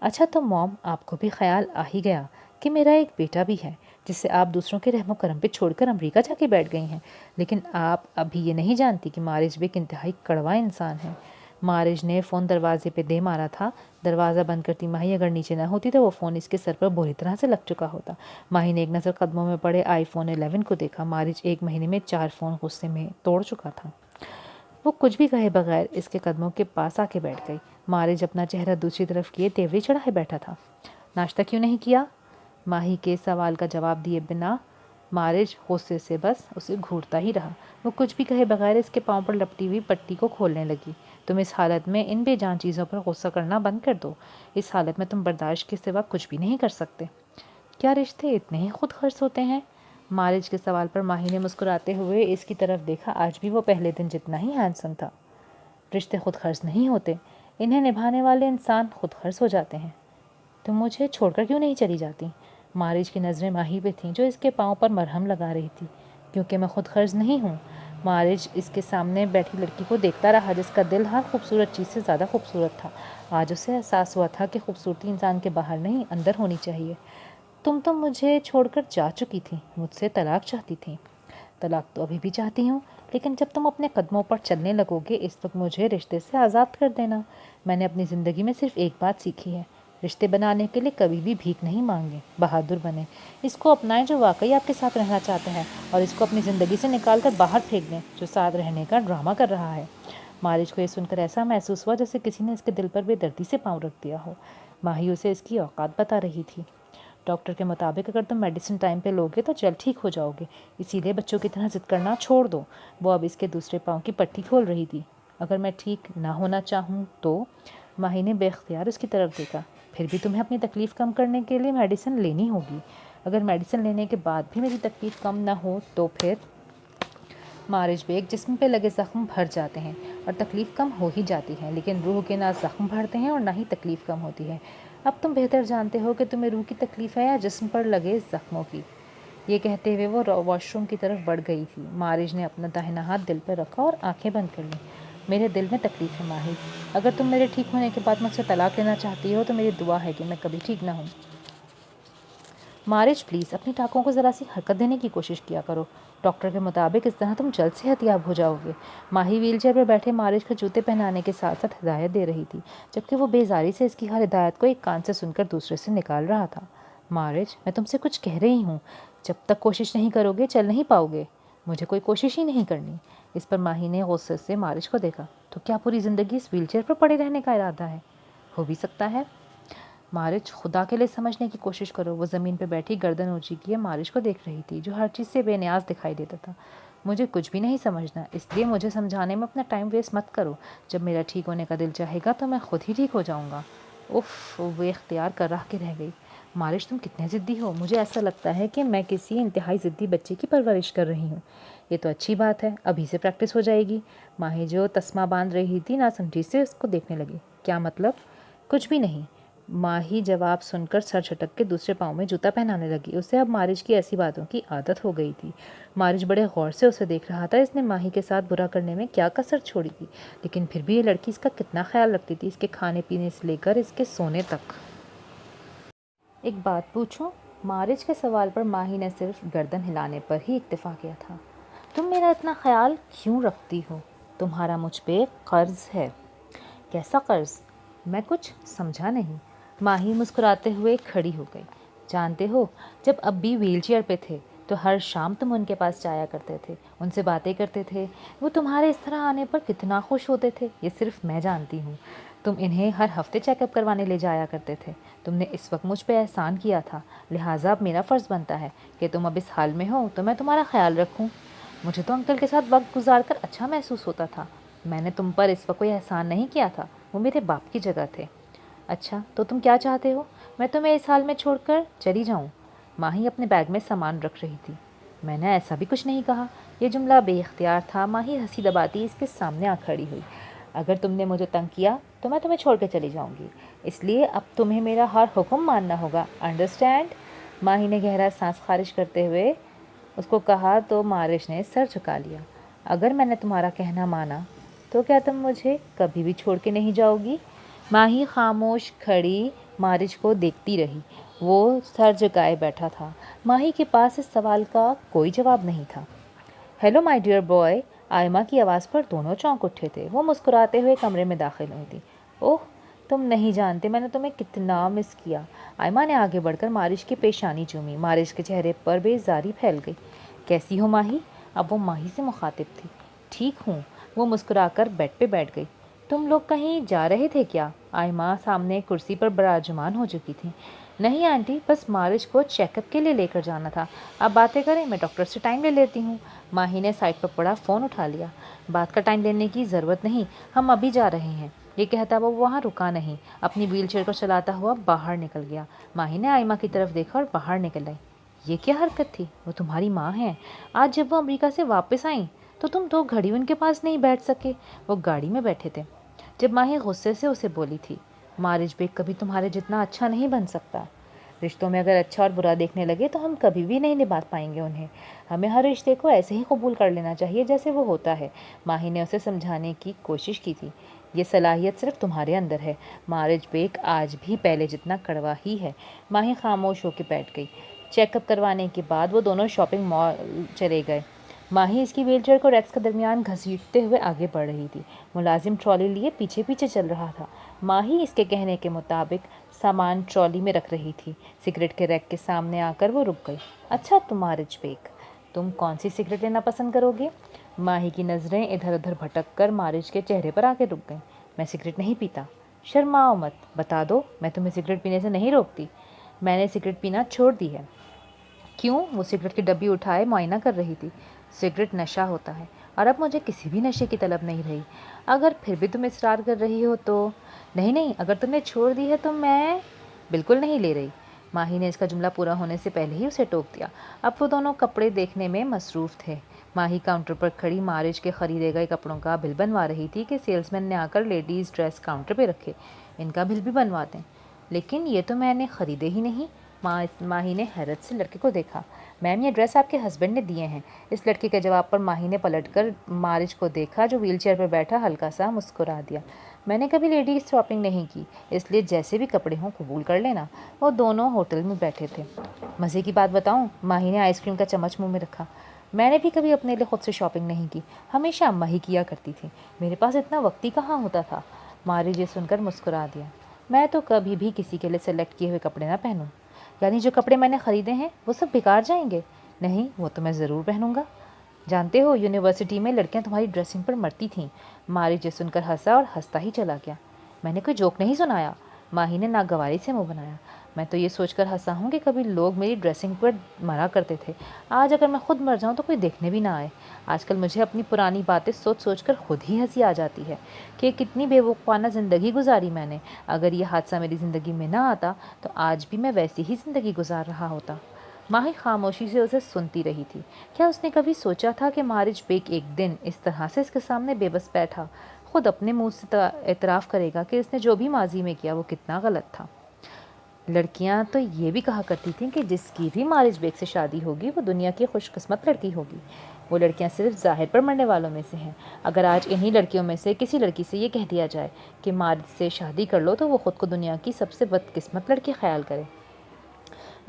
अच्छा तो मॉम, आपको भी ख्याल आ ही गया कि मेरा एक बेटा भी है जिसे आप दूसरों के रहमो करम पे छोड़कर अमेरिका जाके बैठ गई हैं। लेकिन आप अभी ये नहीं जानती कि मारिज भी एक इंतहाई कड़वा इंसान है। मारिज ने फ़ोन दरवाजे पे दे मारा था। दरवाज़ा बंद करती माही अगर नीचे ना होती तो वो फ़ोन इसके सर पर बुरी तरह से लग चुका होता। माही ने एक नज़र कदमों में पड़े आईफोन 11 को देखा। मारिज 1 महीने में 4 फ़ोन गुस्से में तोड़ चुका था। वो कुछ भी कहे बगैर इसके कदमों के पास आके बैठ गई। मारिज अपना चेहरा दूसरी तरफ किए तेवरी चढ़ाए बैठा था। नाश्ता क्यों नहीं किया? माही के सवाल का जवाब दिए बिना मारिज गुस्से से बस उसे घूरता ही रहा। वो कुछ भी कहे बगैर इसके पाँव पर लपटी हुई पट्टी को खोलने लगी। तुम इस हालत में इन बेजान चीज़ों पर गुस्सा करना बंद कर दो। इस हालत में तुम बर्दाश्त के सिवा कुछ भी नहीं कर सकते। क्या रिश्ते इतने ही खुद खर्च होते हैं? मारिज के सवाल पर माही ने मुस्कुराते हुए इसकी तरफ देखा। आज भी वो पहले दिन जितना ही हैंडसम था। रिश्ते खुद खर्च नहीं होते, इन्हें निभाने वाले इंसान खुद खर्च हो जाते हैं। तुम मुझे छोड़कर क्यों नहीं चली जाती? मारिज की नज़रें माही पे थीं जो इसके पाँव पर मरहम लगा रही थी। क्योंकि मैं खुद खर्च नहीं हूँ। मारिज इसके सामने बैठी लड़की को देखता रहा जिसका दिल हर खूबसूरत चीज़ से ज़्यादा खूबसूरत था। आज उसे एहसास हुआ था कि खूबसूरती इंसान के बाहर नहीं अंदर होनी चाहिए। तुम तो मुझे छोड़कर जा चुकी थी, मुझसे तलाक चाहती थी। तलाक तो अभी भी चाहती हूँ, लेकिन जब तुम अपने कदमों पर चलने लगोगे इस वक्त मुझे रिश्ते से आज़ाद कर देना। मैंने अपनी ज़िंदगी में सिर्फ एक बात सीखी है, रिश्ते बनाने के लिए कभी भी भीख नहीं मांगे, बहादुर बने। इसको अपनाएं जो वाकई आपके साथ रहना चाहता है, और इसको अपनी ज़िंदगी से निकाल कर बाहर फेंक दें जो साथ रहने का ड्रामा कर रहा है। मारिज को ये सुनकर ऐसा महसूस हुआ जैसे किसी ने इसके दिल पर बेदर्दी से पाँव रख दिया हो। माही उसे इसकी औकात बता रही थी। डॉक्टर के मुताबिक अगर तुम मेडिसिन टाइम पे लोगे तो जल्द ठीक हो जाओगे, इसीलिए बच्चों की तरह जिद करना छोड़ दो। वो अब इसके दूसरे पाँव की पट्टी खोल रही थी। अगर मैं ठीक ना होना चाहूँ तो? माही ने बेख्तियार उसकी तरफ देखा। फिर भी तुम्हें अपनी तकलीफ़ कम करने के लिए मेडिसिन लेनी होगी। अगर मेडिसिन लेने के बाद भी मेरी तकलीफ़ कम ना हो तो फिर? मारिज बेग, जिस्म पे लगे ज़ख्म भर जाते हैं और तकलीफ़ कम हो ही जाती है, लेकिन रूह के ना ज़ख्म भरते हैं और ना ही तकलीफ़ कम होती है। अब तुम बेहतर जानते हो कि तुम्हें रूह की तकलीफ़ है या जिस्म पर लगे ज़ख्मों की। ये कहते हुए वो वॉशरूम की तरफ बढ़ गई थी। मारिज ने अपना दाहिना हाथ दिल पर रखा और आंखें बंद कर लीं। मेरे दिल में तकलीफ़ है माही। अगर तुम मेरे ठीक होने के बाद मुझसे तलाक लेना चाहती हो तो मेरी दुआ है कि मैं कभी ठीक ना हूँ। मारिज प्लीज़ अपनी टाँकों को ज़रा सी हरकत देने की कोशिश किया करो। डॉक्टर के मुताबिक इस तरह तुम जल्द से हतियाब हो जाओगे। माही व्हीलचेयर पर बैठे मारिज को जूते पहनाने के साथ साथ हिदायत दे रही थी, जबकि वो बेजारी से इसकी हर हिदायत को एक कान से सुनकर दूसरे से निकाल रहा था। मारिज, मैं तुमसे कुछ कह रही हूँ, जब तक कोशिश नहीं करोगे चल नहीं पाओगे। मुझे कोई कोशिश ही नहीं करनी। इस पर माही ने गुस्से से मारिज को देखा। तो क्या पूरी ज़िंदगी इस व्हीलचेयर पर पड़े रहने का इरादा है? हो भी सकता है। मारिज, खुदा के लिए समझने की कोशिश करो। वो ज़मीन पर बैठी गर्दन ऊंची किए मारिज को देख रही थी, जो हर चीज़ से बेनियाज दिखाई देता था। मुझे कुछ भी नहीं समझना, इसलिए मुझे समझाने में अपना टाइम वेस्ट मत करो। जब मेरा ठीक होने का दिल चाहेगा तो मैं खुद ही ठीक हो जाऊँगा। उफ़, वो इख्तियार कर रह के रह गई। मारिज, तुम कितने ज़िद्दी हो। मुझे ऐसा लगता है कि मैं किसी इंतहाई ज़िद्दी बच्चे की परवरिश कर रही हूँ। ये तो अच्छी बात है, अभी से प्रैक्टिस हो जाएगी। माही जो तस्मा बांध रही थी ना समझी से उसको देखने लगी। क्या मतलब? कुछ भी नहीं। माही जवाब सुनकर सर झटक के दूसरे पाँव में जूता पहनाने लगी। उसे अब मारिज की ऐसी बातों की आदत हो गई थी। मारिज बड़े गौर से उसे देख रहा था। इसने माही के साथ बुरा करने में क्या कसर छोड़ी थी, लेकिन फिर भी ये लड़की इसका कितना ख्याल रखती थी, इसके खाने पीने से लेकर इसके सोने तक। एक बात पूछूं? मारिज के सवाल पर माही ने सिर्फ गर्दन हिलाने पर ही इत्तेफा किया था। तुम मेरा इतना ख्याल क्यों रखती हो? तुम्हारा मुझ पे कर्ज है। कैसा कर्ज? मैं कुछ समझा नहीं। माही मुस्कुराते हुए खड़ी हो गई। जानते हो, जब अब भी व्हीलचेयर पे थे तो हर शाम तुम उनके पास जाया करते थे, उनसे बातें करते थे। वो तुम्हारे इस तरह आने पर कितना खुश होते थे ये सिर्फ मैं जानती हूँ। तुम इन्हें हर हफ्ते चेकअप करवाने ले जाया करते थे। तुमने इस वक्त मुझ पे एहसान किया था, लिहाजा अब मेरा फ़र्ज़ बनता है कि तुम अब इस हाल में हो तो मैं तुम्हारा ख्याल रखूँ। मुझे तो अंकल के साथ वक्त गुजार कर अच्छा महसूस होता था। मैंने तुम पर इस वक्त कोई एहसान नहीं किया था, वो मेरे बाप की जगह थे। अच्छा, तो तुम क्या चाहते हो? मैं तुम्हें इस हाल में छोड़कर चली जाऊं? माही अपने बैग में सामान रख रही थी। मैंने ऐसा भी कुछ नहीं कहा। यह जुमला बेइख्तियार था। माही हंसी दबाती इसके सामने आ खड़ी हुई। अगर तुमने मुझे तंग किया तो मैं तुम्हें छोड़ के चली जाऊंगी, इसलिए अब तुम्हें मेरा हर हुक्म मानना होगा, अंडरस्टैंड? माही ने गहरा सांस खारिज करते हुए उसको कहा तो मारिश ने सर झुका लिया। अगर मैंने तुम्हारा कहना माना तो क्या तुम मुझे कभी भी छोड़ के नहीं जाओगी? माही खामोश खड़ी मारिश को देखती रही। वो सर झुकाए बैठा था। माही के पास इस सवाल का कोई जवाब नहीं था। Hello my dear boy, Aima की आवाज़ पर दोनों चौंक उठे थे। वो मुस्कुराते हुए कमरे में दाखिल हुई थी। ओह, तुम नहीं जानते मैंने तुम्हें कितना मिस किया। आयमा ने आगे बढ़कर मारिश की पेशानी चूमी। मारिश के चेहरे पर बेजारी फैल गई। कैसी हो माही? अब वो माही से मुखातिब थी। ठीक हूँ, वो मुस्कुराकर बेड पे बैठ गई। तुम लोग कहीं जा रहे थे क्या? आयमा सामने कुर्सी पर बराजमान हो चुकी थी। नहीं आंटी, बस मारिश को चेकअप के लिए लेकर जाना था। अब बातें करें, मैं डॉक्टर से टाइम ले लेती हूँ। माही ने साइड पर पड़ा फ़ोन उठा लिया। बात का टाइम लेने की ज़रूरत नहीं, हम अभी जा रहे हैं। ये कहता वो वहाँ रुका नहीं, अपनी व्हीलचेयर को चलाता हुआ बाहर निकल गया। माही ने आयमा की तरफ देखा और बाहर निकल आई। ये क्या हरकत थी? वो तुम्हारी माँ है। आज जब वो अमेरिका से वापस आई तो तुम 2 घड़ी उनके पास नहीं बैठ सके। वो गाड़ी में बैठे थे। जब माही गुस्से से उसे बोली थी, मारिश बेग कभी तुम्हारे जितना अच्छा नहीं बन सकता। रिश्तों में अगर अच्छा और बुरा देखने लगे तो हम कभी भी नहीं निभा पाएंगे उन्हें। हमें हर रिश्ते को ऐसे ही कबूल कर लेना चाहिए जैसे वो होता है। माही ने उसे समझाने की कोशिश की थी। ये सलाहियत सिर्फ तुम्हारे अंदर है। मारिज बेग आज भी पहले जितना कड़वा ही है। माही खामोश होकर बैठ गई। चेकअप करवाने के बाद वो दोनों शॉपिंग मॉल चले गए। माही इसकी व्हीलचेयर को रैक्स के दरमियान घसीटते हुए आगे बढ़ रही थी। मुलाजिम ट्रॉली लिए पीछे पीछे चल रहा था। माही इसके कहने के मुताबिक सामान ट्रॉली में रख रही थी। सिगरेट के रैक के सामने आकर वो रुक गई। अच्छा मारिज बेग, तुम कौन सी सिगरेट लेना पसंद करोगे? माही की नज़रें इधर उधर भटक कर मारिज के चेहरे पर आके रुक गईं। मैं सिगरेट नहीं पीता। शर्माओ मत, बता दो, मैं तुम्हें सिगरेट पीने से नहीं रोकती। मैंने सिगरेट पीना छोड़ दी है। क्यों? वो सिगरेट की डब्बी उठाए मुआयना कर रही थी। सिगरेट नशा होता है और अब मुझे किसी भी नशे की तलब नहीं रही। अगर फिर भी तुम इसरार कर रही हो तो? नहीं नहीं, अगर तुमने छोड़ दी है तो मैं बिल्कुल नहीं ले रही। माही ने इसका जुमला पूरा होने से पहले ही उसे टोक दिया। अब वो दोनों कपड़े देखने में मसरूफ़ थे। माही काउंटर पर खड़ी मारिज के खरीदे गए कपड़ों का बिल बनवा रही थी कि सेल्समैन ने आकर लेडीज़ ड्रेस काउंटर पर रखे। इनका बिल भी बनवा दें। लेकिन ये तो मैंने ख़रीदे ही नहीं। माही ने हैरत से लड़के को देखा। मैम, ये ड्रेस आपके हस्बैंड ने दिए हैं। इस लड़के के जवाब पर माही ने पलटकर मारिज को देखा जो व्हीलचेयर पर बैठा हल्का सा मुस्कुरा दिया। मैंने कभी लेडीज शॉपिंग नहीं की, इसलिए जैसे भी कपड़े हों कबूल कर लेना। वो दोनों होटल में बैठे थे। मज़े की बात बताऊं, माही ने आइसक्रीम का चम्मच मुंह में रखा। मैंने भी कभी अपने लिए खुद से शॉपिंग नहीं की, हमेशा अम्मा ही किया करती थी। मेरे पास इतना वक्त ही कहाँ होता था। मारिज ये सुनकर मुस्कुरा दिया। मैं तो कभी भी किसी के लिए सेलेक्ट किए हुए कपड़े ना पहनूं। यानी जो कपड़े मैंने ख़रीदे हैं वो सब बेकार जाएंगे? नहीं, वो तो मैं ज़रूर पहनूंगा। जानते हो, यूनिवर्सिटी में लड़कियां तुम्हारी ड्रेसिंग पर मरती थीं। मारी जे सुनकर हंसा और हंसता ही चला गया। मैंने कोई जोक नहीं सुनाया। माही ने नागवारी से मुंह बनाया। मैं तो ये सोचकर हंसा हूँ कि कभी लोग मेरी ड्रेसिंग पर मरा करते थे। आज अगर मैं खुद मर जाऊँ तो कोई देखने भी ना आए। आजकल मुझे अपनी पुरानी बातें सोच सोच कर खुद ही हंसी आ जाती है कि कितनी बेवकूफ़ाना ज़िंदगी गुजारी मैंने। अगर ये हादसा मेरी ज़िंदगी में ना आता तो आज भी मैं वैसी ही ज़िंदगी गुजार रहा होता। माही खामोशी से उसे सुनती रही थी। क्या उसने कभी सोचा था कि मारिज बेग एक दिन इस तरह से इसके सामने बेबस बैठा खुद अपने मुंह से एतराफ़ करेगा कि इसने जो भी माजी में किया वो कितना गलत था। लड़कियां तो ये भी कहा करती थीं कि जिसकी भी मारिज बेग से शादी होगी वो दुनिया की खुशकिस्मत लड़की होगी। वो लड़कियां सिर्फ ज़ाहिर पर मरने वालों में से हैं। अगर आज इन्हीं लड़कियों में से किसी लड़की से ये कह दिया जाए कि मारिज से शादी कर लो तो वो ख़ुद को दुनिया की सबसे बदकिस्मत लड़की ख्याल करे।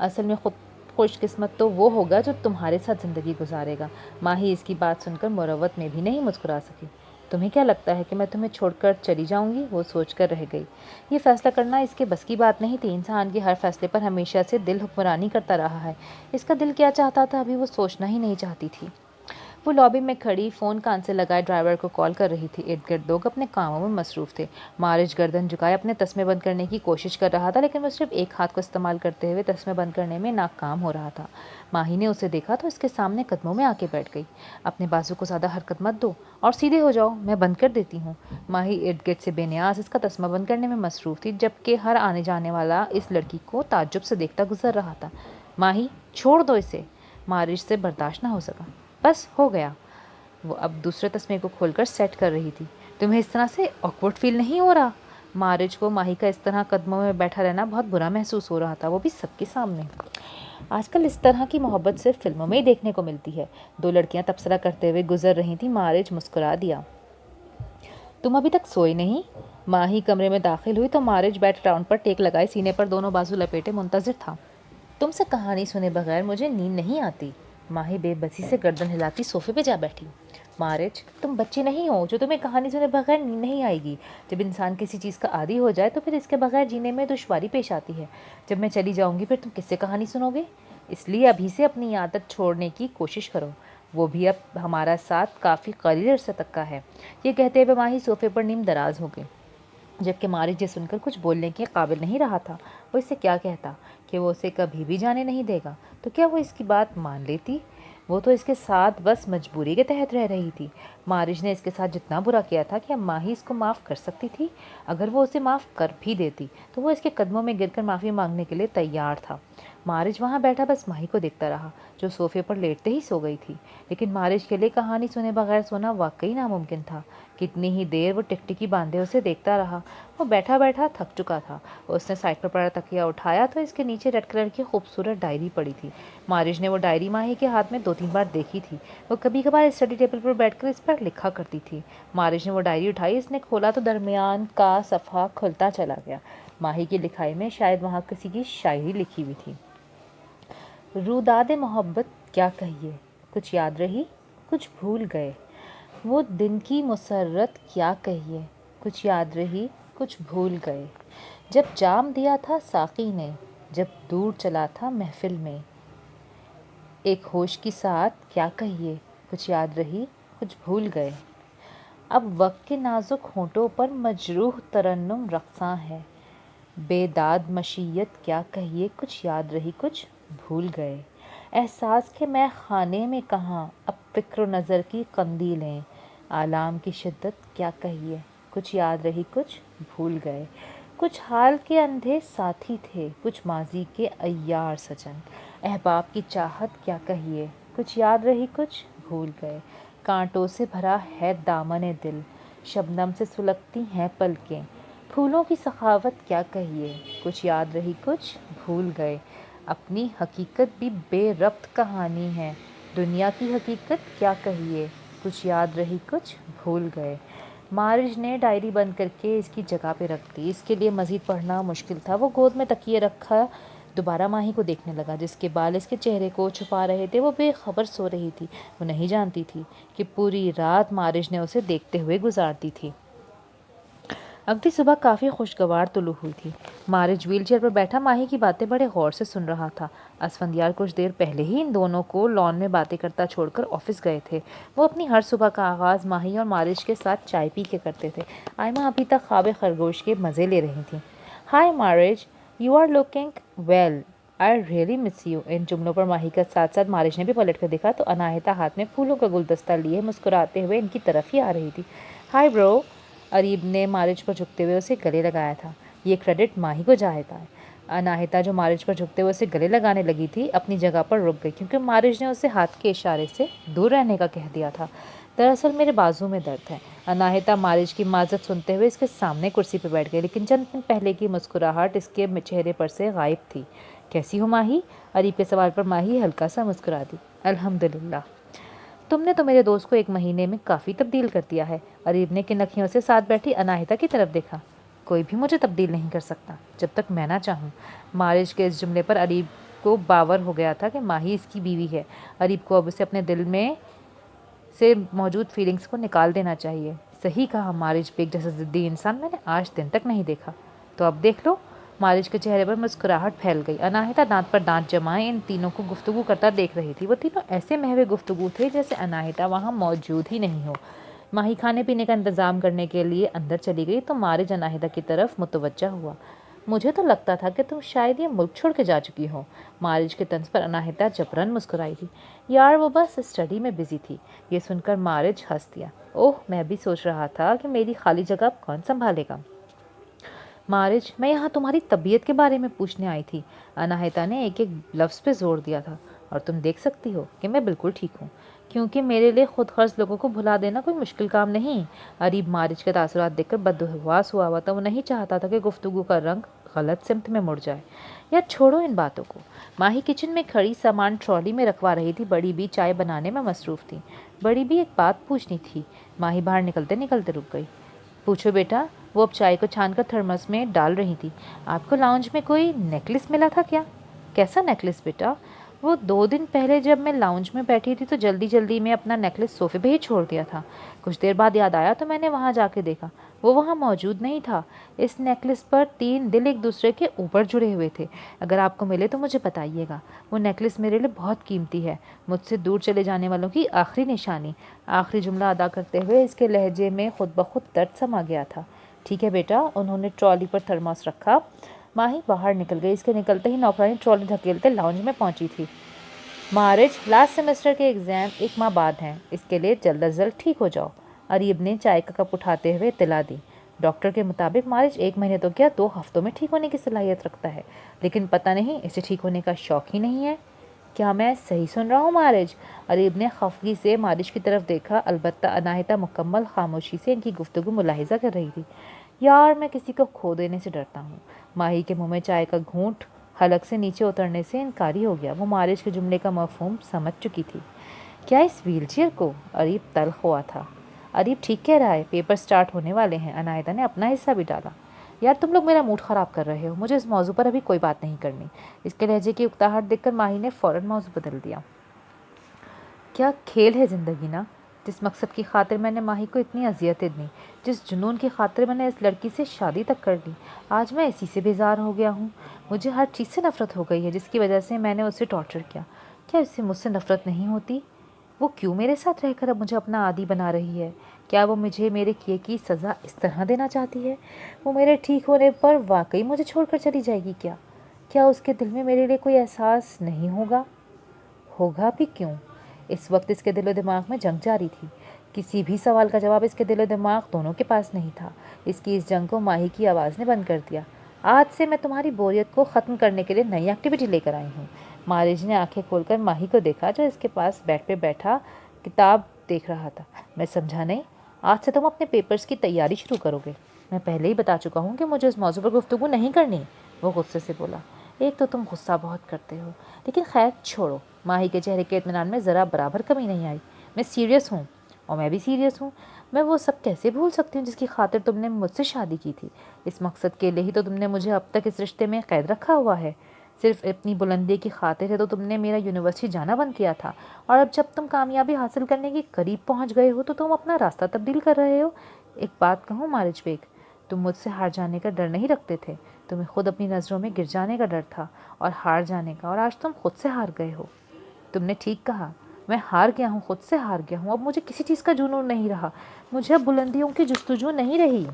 असल में खुद खुशकिस्मत तो वो होगा जो तुम्हारे साथ ज़िंदगी गुजारेगा। माही इसकी बात सुनकर मुरवत में भी नहीं मुस्कुरा सकी। तुम्हें क्या लगता है कि मैं तुम्हें छोड़कर चली जाऊंगी? वो सोचकर रह गई। ये फैसला करना इसके बस की बात नहीं थी। इंसान के हर फैसले पर हमेशा से दिल हुक्मरानी करता रहा है। इसका दिल क्या चाहता था अभी वो सोचना ही नहीं चाहती थी। वो लॉबी में खड़ी फ़ोन कान से लगाए ड्राइवर को कॉल कर रही थी। इर्द गिर्द लोग अपने कामों में मसरूफ़ थे। मारिज गर्दन झुकाए अपने तस्मे बंद करने की कोशिश कर रहा था, लेकिन वो सिर्फ एक हाथ को इस्तेमाल करते हुए तस्मे बंद करने में नाकाम हो रहा था। माही ने उसे देखा तो इसके सामने कदमों में आके बैठ गई। अपने बाजू को ज़्यादा हरकत मत दो और सीधे हो जाओ, मैं बंद कर देती हूँ। माही इर्द गिर्द से बेनियाज इसका तस्मा बंद करने में मसरूफ़ थी, जबकि हर आने जाने वाला इस लड़की को ताज्जुब से देखता गुजर रहा था। माही, छोड़ दो इसे। मारिज से बर्दाश्त ना हो सका। बस हो गया। वो अब दूसरे तस्मे को खोलकर सेट कर रही थी। तुम्हें इस तरह से ऑकवर्ड फील नहीं हो रहा? मारिज को माही का इस तरह कदमों में बैठा रहना बहुत बुरा महसूस हो रहा था, वो भी सबके सामने। आजकल इस तरह की मोहब्बत सिर्फ फिल्मों में ही देखने को मिलती है। दो लड़कियां तबसरा करते हुए गुजर रही थी। मारिज मुस्कुरा दिया। तुम अभी तक सोई नहीं? माही कमरे में दाखिल हुई तो मारिज बैठ ग्राउंड पर टेक लगाए सीने पर दोनों बाजू लपेटे मुंतजिर था। तुमसे कहानी सुने बगैर मुझे नींद नहीं आती। माही बेबसी से गर्दन हिलाती सोफे पे जा बैठी। मारिज, तुम बच्ची नहीं हो जो तुम्हें कहानी सुने बगैर नींद नहीं आएगी। जब इंसान किसी चीज़ का आदी हो जाए तो फिर इसके बगैर जीने में दुश्वारी पेश आती है। जब मैं चली जाऊंगी फिर तुम किससे कहानी सुनोगे? इसलिए अभी से अपनी आदत छोड़ने की कोशिश करो, वो भी अब हमारा साथ काफ़ी करीब अरसे तक का है। ये कहते हुए माही सोफे पर नीम दराज हो गई, जबकि मारिज ये सुनकर कुछ बोलने के काबिल नहीं रहा था। वो इससे क्या कहता कि वो उसे कभी भी जाने नहीं देगा, तो क्या वो इसकी बात मान लेती? वो तो इसके साथ बस मजबूरी के तहत रह रही थी। मारिज ने इसके साथ जितना बुरा किया था कि अब माही इसको माफ़ कर सकती थी। अगर वो उसे माफ़ कर भी देती तो वो इसके कदमों में गिरकर माफ़ी मांगने के लिए तैयार था। मारिज वहाँ बैठा बस माही को देखता रहा, जो सोफे पर लेटते ही सो गई थी। लेकिन मारिज के लिए कहानी सुने बगैर सोना वाकई नामुमकिन था। कितनी ही देर वो टिकटिकी बांधे उसे देखता रहा। वो बैठा बैठा थक चुका था। उसने साइड पर पड़ा तकिया उठाया तो इसके नीचे रेड कलर की खूबसूरत डायरी पड़ी थी। मारिज ने वो डायरी माही के हाथ में 2-3 बार देखी थी। वो कभी कभार स्टडी टेबल पर बैठकर इस पर लिखा करती थी। मारिज ने वो डायरी उठाई, इसने खोला तो दरमियान का सफ़ा खुलता चला गया। माही की लिखाई में शायद वहाँ किसी की शायरी लिखी हुई थी। रूदादे मोहब्बत क्या कहिए, कुछ याद रही कुछ भूल गए। वो दिन की मुसर्रत क्या कहिए, कुछ याद रही कुछ भूल गए। जब जाम दिया था साक़ी ने, जब दूर चला था महफिल में। एक होश की साथ क्या कहिए, कुछ याद रही कुछ भूल गए। अब वक्त के नाजुक होंठों पर मजरूह तरन्नुम रक़्सां है। बेदाद मशीयत क्या कहिए, कुछ याद रही कुछ भूल गए। एहसास के मैं खाने में कहाँ, अब फ़िक्र नज़र की कंदीलें। आलाम की शिद्दत क्या कहिए, कुछ याद रही कुछ भूल गए। कुछ हाल के अंधे साथी थे, कुछ माजी के अय्यार सजन। अहबाब की चाहत क्या कहिए, कुछ याद रही कुछ भूल गए। कांटों से भरा है दामन दिल, शबनम से सुलगती हैं पलकें। फूलों की सखावत क्या कहिए, कुछ याद रही कुछ भूल गए। अपनी हकीकत भी बेरब्त कहानी है, दुनिया की हकीकत क्या कहिए, कुछ याद रही कुछ भूल गए। मारिज ने डायरी बंद करके इसकी जगह पे रख दी। इसके लिए मज़ीद पढ़ना मुश्किल था। वो गोद में तकिए रखा दोबारा माही को देखने लगा, जिसके बाल इसके चेहरे को छुपा रहे थे। वो बेखबर सो रही थी। वो नहीं जानती थी कि पूरी रात मारिज ने उसे देखते हुए गुजार दी थी। अगली सुबह काफ़ी खुशगवार तुलू हुई थी। मारिज व्हीलचेयर पर बैठा माही की बातें बड़े गौर से सुन रहा था। असफंदियार कुछ देर पहले ही इन दोनों को लॉन में बातें करता छोड़कर ऑफिस गए थे। वो अपनी हर सुबह का आगाज़ माही और मारिज के साथ चाय पी के करते थे। आयमा अभी तक ख्वाब खरगोश के मज़े ले रही थी। Hi Mariz, you are looking well, I really miss you. इन जुमलों पर माही के साथ साथ मारिज ने भी पलट कर देखा तो अनाहिता हाथ में फूलों का गुलदस्ता लिए मुस्कुराते हुए इनकी तरफ ही आ रही थी। हाय ब्रो, अरीब ने मारिज पर झुकते हुए उसे गले लगाया था। ये क्रेडिट माही को जाता है। अनाहिता जो मारिज पर झुकते हुए उसे गले लगाने लगी थी, अपनी जगह पर रुक गई, क्योंकि मारिज ने उसे हाथ के इशारे से दूर रहने का कह दिया था। दरअसल मेरे बाजू में दर्द है। अनाहिता मारिज की माजत सुनते हुए इसके सामने कुर्सी पर बैठ गई, लेकिन चंद दिन पहले की मुस्कुराहट इसके चेहरे पर से गायब थी। कैसी हो माही? अरीब के सवाल पर माही हल्का सा मुस्कुरा दी। अल्हम्दुलिल्लाह। तुमने तो मेरे दोस्त को 1 महीने में काफ़ी तब्दील कर दिया है। अरीब ने किन से साथ बैठी अनाहिता की तरफ देखा। कोई भी मुझे तब्दील नहीं कर सकता जब तक मैं ना चाहूँ। मारिज के इस जुमले पर अरीब को बावर हो गया था कि माही इसकी बीवी है। अरीब को अब उसे अपने दिल में से मौजूद फीलिंग्स को निकाल देना चाहिए। सही कहा मारिज, बेग जैसा ज़िद्दी इंसान मैंने आज दिन तक नहीं देखा। तो अब देख लो। मारिज के चेहरे पर मुस्कुराहट फैल गई। अनाहिता दांत पर दांत जमाए इन तीनों को गुफ्तगू करता देख रही थी। वो तीनों ऐसे महवे गुफ्तगू थे जैसे अनाहिता वहाँ मौजूद ही नहीं हो। माही खाने पीने का इंतज़ाम करने के लिए अंदर चली गई तो मारिज अनाहिता की तरफ मुतवज्जा हुआ। मुझे तो लगता था कि तुम शायद ये मुल्क छोड़ के जा चुकी हो। मारिज के तंज पर अनाहिता जबरन मुस्कुराई थी। यार वो बस स्टडी में बिजी थी। ये सुनकर मारिज हंस दिया। ओह, मैं भी सोच रहा था कि मेरी खाली जगह अब कौन संभालेगा। मारिज, मैं यहाँ तुम्हारी तबीयत के बारे में पूछने आई थी। अनाहिता ने एक एक लफ्ज़ पे जोर दिया था। और तुम देख सकती हो कि मैं बिल्कुल ठीक हूँ, क्योंकि मेरे लिए खुद गर्ज लोगों को भुला देना कोई मुश्किल काम नहीं। अरीब मारिच के तासुरात देखकर बदहवास हुआ था। वो नहीं चाहता था कि गुफ्तगू का रंग गलत सिमत में मुड़ जाए। यार छोड़ो इन बातों को। माही किचन में खड़ी सामान ट्रॉली में रखवा रही थी। बड़ी भी चाय बनाने में मसरूफ़ थी। बड़ी भी एक बात पूछनी थी। माही बाहर निकलते निकलते रुक गई। पूछो बेटा। वो अब चाय को छानकर थर्मस में डाल रही थी। आपको लाउंज में कोई नेकलेस मिला था क्या? कैसा नेकलेस बेटा? वो 2 दिन पहले जब मैं लाउंज में बैठी थी तो जल्दी जल्दी में अपना नेकलेस सोफे पे ही छोड़ दिया था। कुछ देर बाद याद आया तो मैंने वहाँ जाके देखा, वो वहाँ मौजूद नहीं था। इस नेकलेस पर 3 दिल एक दूसरे के ऊपर जुड़े हुए थे। अगर आपको मिले तो मुझे बताइएगा। वो नेकलेस मेरे लिए बहुत कीमती है, मुझसे दूर चले जाने वालों की आखिरी निशानी। आखिरी जुमला अदा करते हुए इसके लहजे में खुद ब खुद दर्द समा गया था। ठीक है बेटा। उन्होंने ट्रॉली पर थर्मस रखा। माही बाहर निकल गई। इसके निकलते ही नौकरानी ट्रॉली धकेलते लाउंज में पहुंची थी। मारिच, लास्ट सेमेस्टर के एग्ज़ाम 1 माह बाद हैं, इसके लिए जल्द अज जल्द ठीक हो जाओ। अरीब ने चाय का कप उठाते हुए इत्तला दी। डॉक्टर के मुताबिक मारिच 1 महीने तो क्या 2 हफ्तों में ठीक होने की सलाहियत रखता है, लेकिन पता नहीं इसे ठीक होने का शौक ही नहीं है। क्या मैं सही सुन रहा हूँ मारिच? अरीब ने खफगी से मारिच की तरफ देखा। अलबत्ता अनाहिता मुकम्मल खामोशी से इनकी गुफ्तगू मुलाहिजा कर रही थी। यार मैं किसी को खो देने से डरता हूँ। माही के मुंह में चाय का घूंट हलक से नीचे उतरने से इनकारी हो गया। वो मारिच के जुमले का मफहूम समझ चुकी थी। क्या इस व्हीलचेयर को? अरीब तल्ख हुआ था। अरीब ठीक कह रहा है, पेपर स्टार्ट होने वाले हैं। अनायता ने अपना हिस्सा भी डाला। यार तुम लोग मेरा मूड ख़राब कर रहे हो। मुझे इस मौजू पर अभी कोई बात नहीं करनी। इसके लहजे की उकताहट देखकर माही ने फ़ौरन मौजू बदल दिया। क्या खेल है ज़िंदगी ना। जिस मकसद की खातिर मैंने माही को इतनी अजियतें दी, जिस जुनून की खातिर मैंने इस लड़की से शादी तक कर ली, आज मैं इसी से बेजार हो गया हूँ। मुझे हर चीज़ से नफ़रत हो गई है जिसकी वजह से मैंने उसे टॉर्चर किया। क्या इससे मुझसे नफ़रत नहीं होती? वो क्यों मेरे साथ रहकर अब मुझे अपना आदी बना रही है? क्या वो मुझे मेरे किए की सज़ा इस तरह देना चाहती है? वो मेरे ठीक होने पर वाकई मुझे छोड़कर चली जाएगी क्या? क्या उसके दिल में मेरे लिए कोई एहसास नहीं होगा? होगा भी क्यों? इस वक्त इसके दिलो दिमाग में जंग जारी थी। किसी भी सवाल का जवाब इसके दिलो दिमाग दोनों के पास नहीं था। इसकी इस जंग को माही की आवाज़ ने बंद कर दिया। आज से मैं तुम्हारी बोरियत को ख़त्म करने के लिए नई एक्टिविटी लेकर आई हूँ। मारिज ने आंखें खोलकर माही को देखा, जो इसके पास बेड पे बैठा किताब देख रहा था। मैं समझा नहीं। आज से तुम अपने पेपर्स की तैयारी शुरू करोगे। मैं पहले ही बता चुका हूँ कि मुझे इस मौजू पर गुफ्तगू नहीं करनी, वो गुस्से से बोला। एक तो तुम गुस्सा बहुत करते हो, लेकिन खैर छोड़ो। माही के चेहरे के इत्मीनान में ज़रा बराबर कमी नहीं आई। मैं सीरियस हूँ और मैं भी सीरियस हूँ। मैं वो सब कैसे भूल सकती हूँ जिसकी खातिर तुमने मुझसे शादी की थी। इस मकसद के लिए ही तो तुमने मुझे अब तक इस रिश्ते में कैद रखा हुआ है। सिर्फ अपनी बुलंदी की खातिर है तो तुमने मेरा यूनिवर्सिटी जाना बंद किया था, और अब जब तुम कामयाबी हासिल करने के करीब पहुँच गए हो तो तुम अपना रास्ता तब्दील कर रहे हो। एक बात कहूँ मारिच बेग, तुम मुझसे हार जाने का डर नहीं रखते थे। तुम्हें खुद अपनी नज़रों में गिर जाने का डर था और हार जाने का, और आज तुम खुद से हार गए हो। तुमने ठीक कहा, मैं हार गया हूँ, खुद से हार गया हूँ। अब मुझे किसी चीज़ का जुनून नहीं रहा। मुझे अब बुलंदियों की जुस्तजू नहीं रही।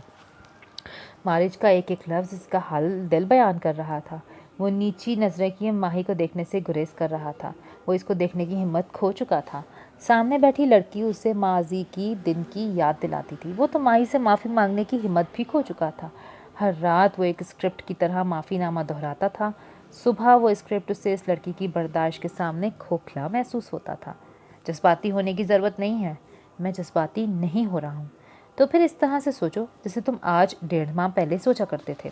मारिच का एक एक लफ्ज़ इसका हाल दिल बयान कर रहा था। वो नीची नज़रें किए माही को देखने से गुरेज कर रहा था। वो इसको देखने की हिम्मत खो चुका था। सामने बैठी लड़की उसे माजी की दिन की याद दिलाती थी। वो तो माही से माफ़ी मांगने की हिम्मत भी खो चुका था। हर रात वो एक स्क्रिप्ट की तरह माफ़ीनामा दोहराता था। सुबह वो स्क्रिप्ट उसे इस लड़की की बर्दाश्त के सामने खोखला महसूस होता था। जज्बाती होने की ज़रूरत नहीं है। मैं जज्बाती नहीं हो रहा हूँ। तो फिर इस तरह से सोचो जैसे तुम आज 1.5 माह पहले सोचा करते थे।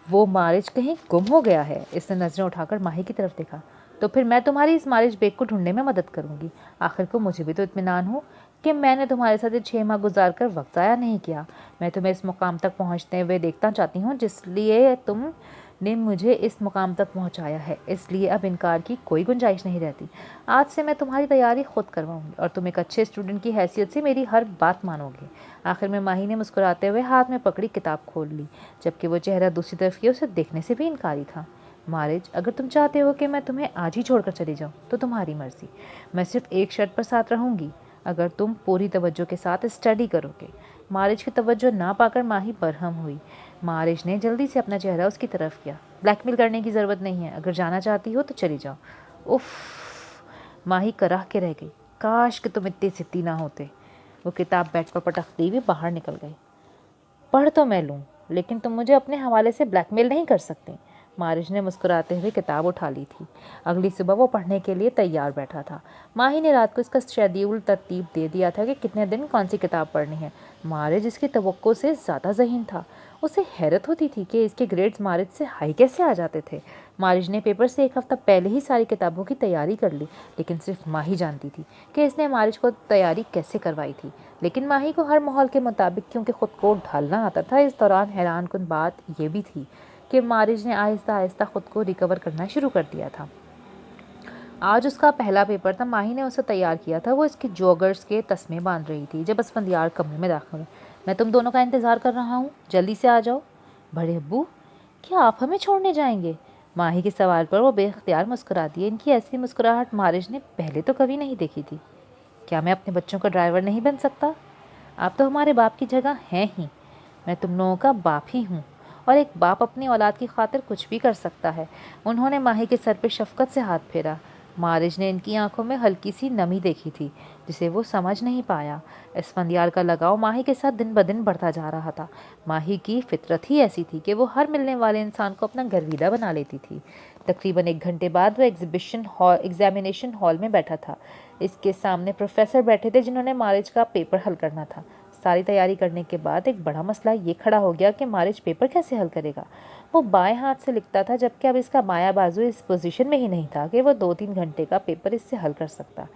वो मारिच कहीं गुम हो गया है। इसने नज़रें उठाकर माही की तरफ देखा। तो फिर मैं तुम्हारी इस मारिच बेग को ढूंढने में मदद करूंगी। आखिर को मुझे भी तो इत्मीनान हो कि मैंने तुम्हारे साथ ये 6 माह गुजार कर वक्त ज़ाया नहीं किया। मैं तुम्हें इस मुकाम तक पहुंचते हुए देखना चाहती हूँ जिसलिए तुमने मुझे इस मुकाम तक पहुंचाया है। इसलिए अब इनकार की कोई गुंजाइश नहीं रहती। आज से मैं तुम्हारी तैयारी खुद करवाऊंगी और तुम एक अच्छे स्टूडेंट की हैसियत से मेरी हर बात मानोगे। आखिर में माही ने मुस्कुराते हुए हाथ में पकड़ी किताब खोल ली, जबकि वो चेहरा दूसरी तरफ किया उसे देखने से भी इनकारी था। मारिच, अगर तुम चाहते हो कि मैं तुम्हें आज ही छोड़कर चली जाऊं तो तुम्हारी मर्जी। मैं सिर्फ एक शर्त पर साथ रहूंगी, अगर तुम पूरी तवज्जो के साथ स्टडी करोगे। मारिच की तवज्जो ना पाकर माही बरहम हुई। मारिच ने जल्दी से अपना चेहरा उसकी तरफ किया। ब्लैकमेल करने की ज़रूरत नहीं है। अगर जाना चाहती हो तो चली जाओ। उफ, माही कराह के रह गई। काश कि तुम इतने जिद्दी ना होते। वो किताब बेड पर पटकती हुई बाहर निकल गई। पढ़ तो मैं लूँ, लेकिन तुम मुझे अपने हवाले से ब्लैकमेल नहीं कर सकती। मारिज ने मुस्कुराते हुए किताब उठा ली थी। अगली सुबह वो पढ़ने के लिए तैयार बैठा था। माही ने रात को इसका शेड्यूल तरतीब दे दिया था कि कितने दिन कौन सी किताब पढ़नी है। मारिज इसकी तवक्को से ज़्यादा ज़हीन था। उसे हैरत होती थी कि इसके ग्रेड्स मारिज से हाई कैसे आ जाते थे। मारिज ने पेपर से एक हफ्ता पहले ही सारी किताबों की तैयारी कर ली, लेकिन सिर्फ माही जानती थी कि इसने मारिज को तैयारी कैसे करवाई थी। लेकिन माही को हर माहौल के मुताबिक क्योंकि खुद को ढालना आता था। इस दौरान हैरानकुन बात यह भी थी कि मारिज ने आहिस्ता आहिस्ता खुद को रिकवर करना शुरू कर दिया था। आज उसका पहला पेपर था। माही ने उसे तैयार किया था। वो इसकी जॉगर्स के तस्मे बांध रही थी जब असफंदियार कमरे में दाखिल हुए। मैं तुम दोनों का इंतज़ार कर रहा हूँ, जल्दी से आ जाओ। बड़े अब्बू, क्या आप हमें छोड़ने जाएंगे? माही के सवाल पर वो बेख्तियार मुस्कुरा दिए। इनकी ऐसी मुस्कुराहट मारिज ने पहले तो कभी नहीं देखी थी। क्या मैं अपने बच्चों का ड्राइवर नहीं बन सकता? आप तो हमारे बाप की जगह हैं ही। मैं तुम लोगों का बाप ही हूँ, और एक बाप अपनी औलाद की खातिर कुछ भी कर सकता है। उन्होंने माही के सर पे शफकत से हाथ फेरा। मारिज ने इनकी आंखों में हल्की सी नमी देखी थी जिसे वो समझ नहीं पाया। इसफंदियार का लगाव माही के साथ दिन ब दिन बढ़ता जा रहा था। माही की फितरत ही ऐसी थी कि वो हर मिलने वाले इंसान को अपना गर्विदा बना लेती थी। तकरीबन 1 घंटे बाद वो एग्जामिनेशन हॉल में बैठा था। इसके सामने प्रोफेसर बैठे थे जिन्होंने मारिज का पेपर हल करना था। सारी तैयारी करने के बाद एक बड़ा मसला ये खड़ा हो गया कि मारिज पेपर कैसे हल करेगा। वो बाएं हाथ से लिखता था, जबकि अब इसका बायां बाजू इस पोजीशन में ही नहीं था कि वो 2-3 घंटे का पेपर इससे हल कर सकता।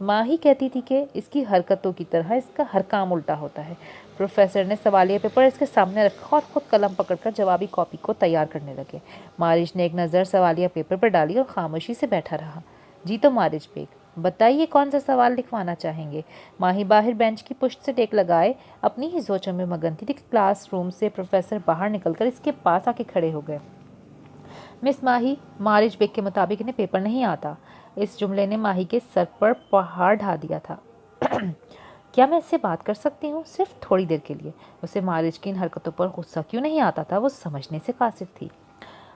माही कहती थी कि इसकी हरकतों की तरह इसका हर काम उल्टा होता है। प्रोफेसर ने सवालिया पेपर इसके सामने रखा और खुद कलम पकड़कर जवाबी कॉपी को तैयार करने लगे। मारिज ने एक नज़र सवालिया पेपर पर डाली और खामोशी से बैठा रहा। जी तो मारिज बेग, बताइए कौन सा सवाल लिखवाना चाहेंगे? माही बाहर बेंच की पुश्त से टेक लगाए अपनी ही सोचों में मगन थी कि क्लासरूम से प्रोफेसर बाहर निकलकर इसके पास आके खड़े हो गए। मिस माही, मारिज बेग के मुताबिक इन्हें पेपर नहीं आता। इस जुमले ने माही के सर पर पहाड़ ढा दिया था। क्या मैं इससे बात कर सकती हूँ, सिर्फ थोड़ी देर के लिए? उसे मारिज की इन हरकतों पर गुस्सा क्यों नहीं आता था, वो समझने से कासिर थी।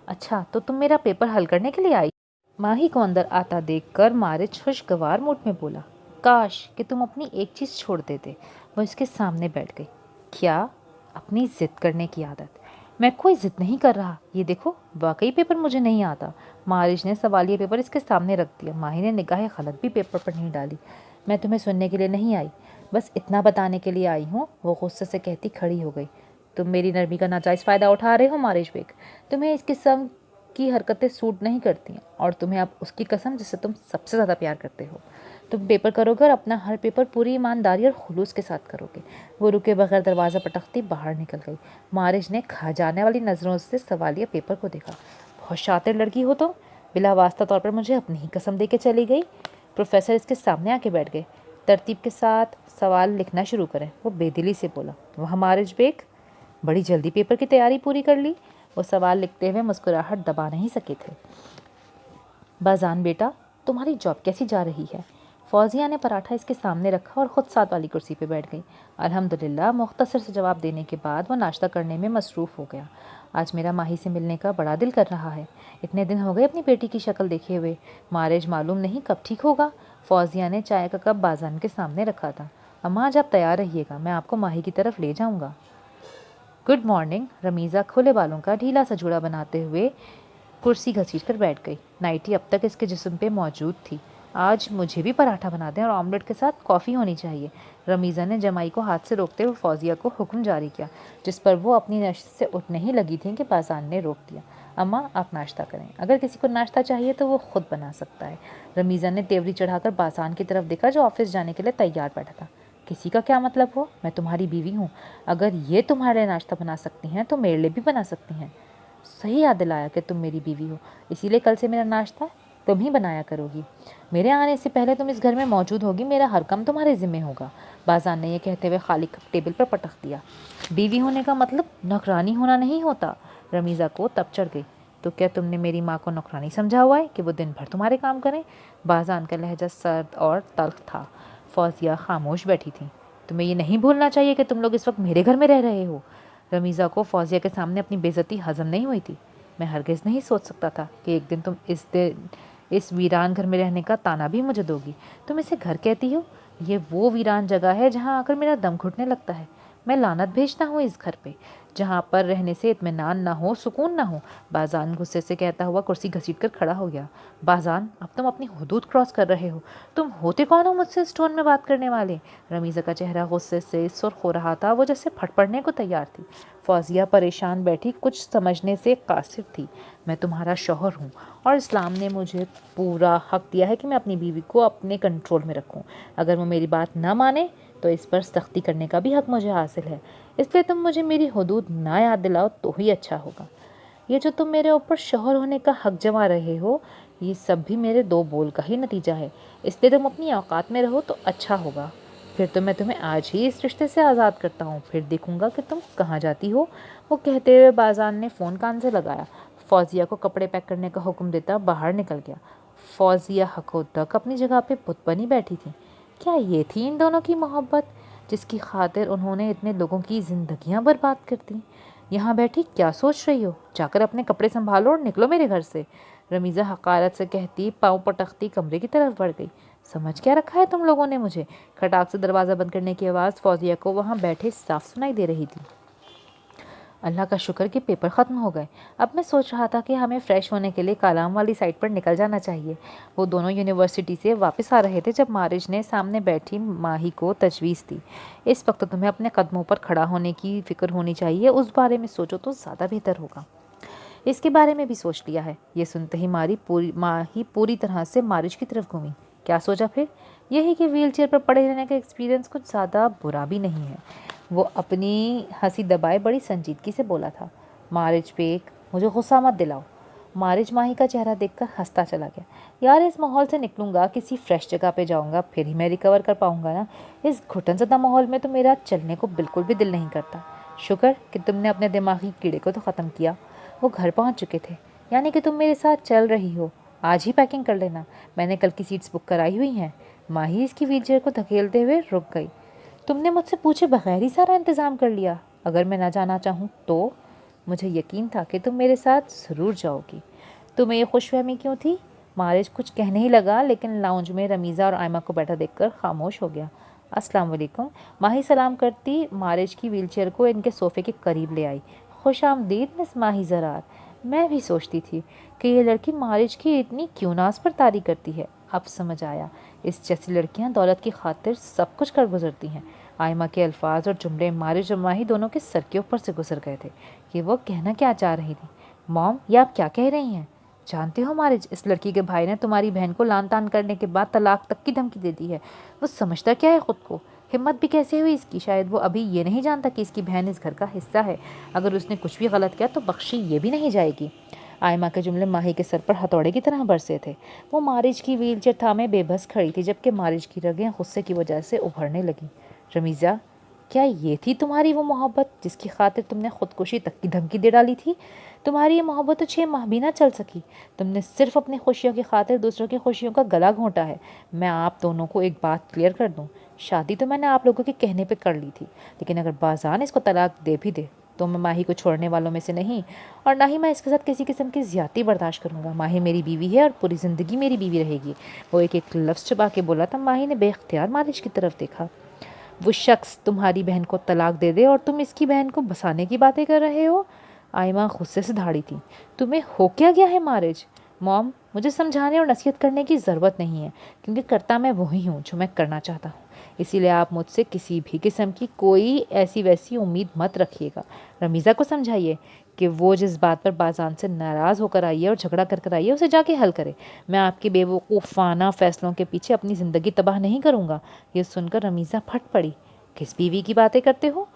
अच्छा, तो तुम मेरा पेपर हल करने के लिए आई? माही को अंदर आता देखकर मारिज खुशगवार मूड में बोला, काश कि तुम अपनी एक चीज़ छोड़ देते। वो इसके सामने बैठ गई। क्या? अपनी ज़िद करने की आदत। मैं कोई ज़िद नहीं कर रहा, ये देखो वाकई पेपर मुझे नहीं आता। मारिज ने सवालिया पेपर इसके सामने रख दिया। माही ने निगाहें गलत भी पेपर पर नहीं डाली। मैं तुम्हें सुनने के लिए नहीं आई, बस इतना बताने के लिए आई हूँ, वो गुस्से से कहती खड़ी हो गई। तुम मेरी नरमी का नाजायज़ फ़ायदा उठा रहे हो मारिज बेग। तुम्हें इस किस्म की हरकतें सूट नहीं करती हैं, और तुम्हें अब उसकी कसम जिससे तुम सबसे ज़्यादा प्यार करते हो। तुम पेपर करोगे और अपना हर पेपर पूरी ईमानदारी और खुलूस के साथ करोगे। वो रुके बगैर दरवाज़ा पटकती बाहर निकल गई। मारिज ने खा जाने वाली नज़रों से सवालिया पेपर को देखा। बहुत शातिर लड़की हो तुम, बिला वास्ता तौर पर मुझे अपनी ही कसम दे के चली गई। प्रोफेसर इसके सामने आके बैठ गए। तरतीब के साथ सवाल लिखना शुरू करें, वो बेदिली से बोला। वह मारिज बेग, बड़ी जल्दी पेपर की तैयारी पूरी कर ली। वो सवाल लिखते हुए मुस्कुराहट दबा नहीं सके थे। बाजान बेटा, तुम्हारी जॉब कैसी जा रही है? फौजिया ने पराठा इसके सामने रखा और ख़ुद साथ वाली कुर्सी पे बैठ गई। अल्हम्दुलिल्लाह, मुख्तसर से जवाब देने के बाद वो नाश्ता करने में मसरूफ़ हो गया। आज मेरा माही से मिलने का बड़ा दिल कर रहा है। इतने दिन हो गए अपनी बेटी की शक्ल देखे हुए। मारिज मालूम नहीं कब ठीक होगा। फौजिया ने चाय का कप बाजान के सामने रखा था। अम्मा, आज आप तैयार रहिएगा, मैं आपको माही की तरफ ले जाऊँगा। Good morning. रमीज़ा खुले बालों का ढीला सा जूड़ा बनाते हुए कुर्सी घसीट कर बैठ गई। नाइटी अब तक इसके जिस्म पे मौजूद थी। आज मुझे भी पराठा बना दें और ऑमलेट के साथ कॉफ़ी होनी चाहिए। रमीज़ा ने जमाई को हाथ से रोकते हुए फौजिया को हुक्म जारी किया, जिस पर वो अपनी नश्त से उठने ही लगी थी कि बाजान ने रोक दिया। अम्मा, आप नाश्ता करें, अगर किसी को नाश्ता चाहिए तो वो खुद बना सकता है। रमीज़ा ने तेवरी चढ़ाकर बाजान की तरफ देखा जो ऑफिस जाने के लिए तैयार बैठा था। किसी का क्या मतलब हो, मैं तुम्हारी बीवी हूँ। अगर ये तुम्हारे लिए नाश्ता बना सकती हैं तो मेरे लिए भी बना सकती हैं। सही याद दिलाया कि तुम मेरी बीवी हो, इसीलिए कल से मेरा नाश्ता तुम ही बनाया करोगी। मेरे आने से पहले तुम इस घर में मौजूद होगी, मेरा हर काम तुम्हारे ज़िम्मे होगा। बाजान ने यह कहते हुए खाली कप टेबल पर पटक दिया। बीवी होने का मतलब नौकरानी होना नहीं होता। रमीज़ा को तब चढ़ गई। तो क्या तुमने मेरी माँ को नौकरानी समझा हुआ है कि वो दिन भर तुम्हारे काम करें? बाजान का लहजा सर्द और तल्ख था। फौजिया खामोश बैठी थी। तुम्हें ये नहीं भूलना चाहिए कि तुम लोग इस वक्त मेरे घर में रह रहे हो। रमीज़ा को फौजिया के सामने अपनी बेइज्जती हजम नहीं हुई थी। मैं हरगिज़ नहीं सोच सकता था कि एक दिन तुम इस वीरान घर में रहने का ताना भी मुझे दोगी। तुम इसे घर कहती हो? ये वो वीरान जगह है जहाँ आकर मेरा दम घुटने लगता है। मैं लानत भेजता हूँ इस घर पे। जहाँ पर रहने से इत्मीनान ना हो, सुकून ना हो। बाज़ान गुस्से से कहता हुआ कुर्सी घसीट कर खड़ा हो गया। बाज़ान, अब तुम अपनी हुदूद क्रॉस कर रहे हो। तुम होते कौन हो मुझसे इस टोन में बात करने वाले? रमीज़ा का चेहरा गुस्से से सुर्ख हो रहा था, वो जैसे फट पड़ने को तैयार थी। फौजिया परेशान बैठी, कुछ समझने से कासिर थी। मैं तुम्हारा शौहर हूँ और इस्लाम ने मुझे पूरा हक दिया है कि मैं अपनी बीवी को अपने कंट्रोल में रखूँ। अगर वो मेरी बात ना माने तो इस पर सख्ती करने का भी हक मुझे हासिल है। इसलिए तुम मुझे मेरी हुदूद ना याद दिलाओ तो ही अच्छा होगा। ये जो तुम मेरे ऊपर शौहर होने का हक जमा रहे हो, ये सब भी मेरे दो बोल का ही नतीजा है। इसलिए तुम अपनी औकात में रहो तो अच्छा होगा। फिर तो मैं तुम्हें आज ही इस रिश्ते से आज़ाद करता हूँ, फिर देखूंगा कि तुम कहाँ जाती हो। वो कहते हुए बाज़ान ने फ़ोन कान से लगाया। फौजिया को कपड़े पैक करने का हुक्म देता बाहर निकल गया। फौजिया हकोतक अपनी जगह पे पुत बनी बैठी थी। क्या ये थी इन दोनों की मोहब्बत, जिसकी खातिर उन्होंने इतने लोगों की ज़िंदगियां बर्बाद कर दी? यहाँ बैठी क्या सोच रही हो? जाकर अपने कपड़े संभालो और निकलो मेरे घर से। रमीज़ा हकारत से कहती पाँव पटकती कमरे की तरफ बढ़ गई। समझ क्या रखा है तुम लोगों ने मुझे? खटाक से दरवाज़ा बंद करने की आवाज़ फौजिया को वहाँ बैठे साफ सुनाई दे रही थी। अल्लाह का शुक्र कि पेपर ख़त्म हो गए। अब मैं सोच रहा था कि हमें फ़्रेश होने के लिए कालाम वाली साइड पर निकल जाना चाहिए। वो दोनों यूनिवर्सिटी से वापस आ रहे थे जब मारिज ने सामने बैठी माही को तजवीज़ दी। इस वक्त तुम्हें अपने कदमों पर खड़ा होने की फ़िक्र होनी चाहिए, उस बारे में सोचो तो ज़्यादा बेहतर होगा। इसके बारे में भी सोच लिया है। ये सुनते ही माही पूरी तरह से मारिज की तरफ घूमी। क्या सोचा फिर? यही कि व्हीलचेयर पर पड़े रहने का एक्सपीरियंस कुछ ज़्यादा बुरा भी नहीं है। वो अपनी हंसी दबाए बड़ी संजीदगी से बोला था। मारिज पे एक मुझे गुस्सा मत दिलाओ। मारिज माही का चेहरा देखकर हंसता चला गया। यार, इस माहौल से निकलूंगा, किसी फ्रेश जगह पे जाऊंगा, फिर ही मैं रिकवर कर पाऊंगा ना। इस घुटनज़दा माहौल में तो मेरा चलने को बिल्कुल भी दिल नहीं करता। शुक्र कि तुमने अपने दिमागी कीड़े को तो ख़त्म किया। वो घर पहुंच चुके थे। यानी कि तुम मेरे साथ चल रही हो। आज ही पैकिंग कर लेना, मैंने कल की सीट्स बुक कराई हुई हैं। माही इसकी व्हीलचेयर को धकेलते हुए रुक गई। तुमने मुझसे पूछे बगैर ही सारा इंतज़ाम कर लिया। अगर मैं ना जाना चाहूँ तो? मुझे यकीन था कि तुम मेरे साथ ज़रूर जाओगी। तुम्हें ये खुशफहमी क्यों थी? मारिज कुछ कहने ही लगा, लेकिन लाउंज में रमीज़ा और आयमा को बैठा देखकर खामोश हो गया। अस्सलाम वालेकुम। माही सलाम करती मारिज की व्हीलचेयर को इनके सोफ़े के करीब ले आई। खुश आमदीद मिस माही ज़रार। मैं भी सोचती थी कि ये लड़की मारिज की इतनी क्यों नाज पर तारी करती है। अब समझ आया, इस जैसी लड़कियां दौलत की खातिर सब कुछ कर गुजरती हैं। आयमा के अल्फाज और जुमले मारिज और माही दोनों के सर के ऊपर से गुजर गए थे कि वो कहना क्या चाह रही थी। मॉम, ये आप क्या कह रही हैं? जानते हो मारिज, इस लड़की के भाई ने तुम्हारी बहन को लान तान करने के बाद तलाक तक की धमकी दे दी है। वो समझता क्या है खुद को? हिम्मत भी कैसे हुई इसकी? शायद वो अभी ये नहीं जानता कि इसकी बहन इस घर का हिस्सा है। अगर उसने कुछ भी गलत किया तो बख्शी ये भी नहीं जाएगी। आयमा के जुमले माही के सर पर हथौड़े की तरह बरसे थे। वो मारिज की व्हीलचेयर थामे बेबस खड़ी थी, जबकि मारिज की रगें गुस्से की वजह से उभरने लगी। रमीज़ा, क्या ये थी तुम्हारी वो मोहब्बत जिसकी खातिर तुमने खुदकुशी तक की धमकी दे डाली थी? तुम्हारी ये मोहब्बत तो 6 माह भी ना चल सकी। तुमने सिर्फ अपनी खुशियों की खातिर दूसरों की खुशियों का गला घोंटा है। मैं आप दोनों को एक बात क्लियर कर दूं, शादी तो मैंने आप लोगों के कहने पे कर ली थी, लेकिन अगर बाज़ान इसको तलाक दे भी दे तो मैं माही को छोड़ने वालों में से नहीं, और ना ही मैं इसके साथ किसी किस्म की ज़्यादती बर्दाश्त करूँगा। माही मेरी बीवी है और पूरी ज़िंदगी मेरी बीवी रहेगी। वो एक एक लफ्ज़ चबा के बोला था। माही ने बेख्तियार मारिज की तरफ देखा। वो शख्स तुम्हारी बहन को तलाक दे दे और तुम इसकी बहन को बसाने की बातें कर रहे हो? आयमा गुस्से से दहाड़ी थी। तुम्हें हो क्या गया है मारिज? मॉम, मुझे समझाने और नसीहत करने की ज़रूरत नहीं है, क्योंकि करता मैं वही हूँ जो मैं करना चाहता हूँ। इसीलिए आप मुझसे किसी भी किस्म की कोई ऐसी वैसी उम्मीद मत रखिएगा। रमीज़ा को समझाइए कि वो जिस बात पर बाज़ान से नाराज़ होकर आई है और झगड़ा कर आई है, उसे जाके हल करे। मैं आपके बेवकूफ़ाना फ़ैसलों के पीछे अपनी ज़िंदगी तबाह नहीं करूँगा। ये सुनकर रमीज़ा फट पड़ी। किस बीवी की बातें करते हो?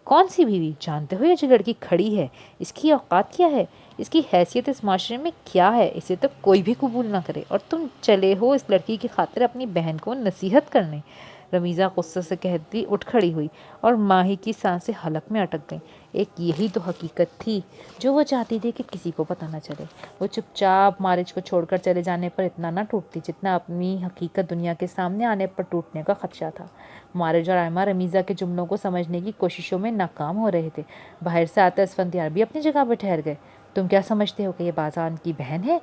कौन सी बीवी? जानते हो ये जो लड़की खड़ी है, इसकी औकात क्या है? इसकी हैसियत इस माशरे में क्या है? इसे तो कोई भी कबूल ना करे, और तुम चले हो इस लड़की की खातिर अपनी बहन को नसीहत करने। रमीज़ा गुस्से से कहती उठ खड़ी हुई और माही की सांसें हलक में अटक गईं। एक यही तो हकीकत थी जो वो चाहती थी कि किसी को पता न चले। वो चुपचाप मारिज को छोड़कर चले जाने पर इतना न टूटती जितना अपनी हकीकत दुनिया के सामने आने पर टूटने का खदशा था। मारिज और आयमा रमीज़ा के जुमलों को समझने की कोशिशों में नाकाम हो रहे थे। बाहर से आते असफंदियार भी अपनी जगह पर ठहर गए। तुम क्या समझते हो कि ये बाज़ान की बहन है?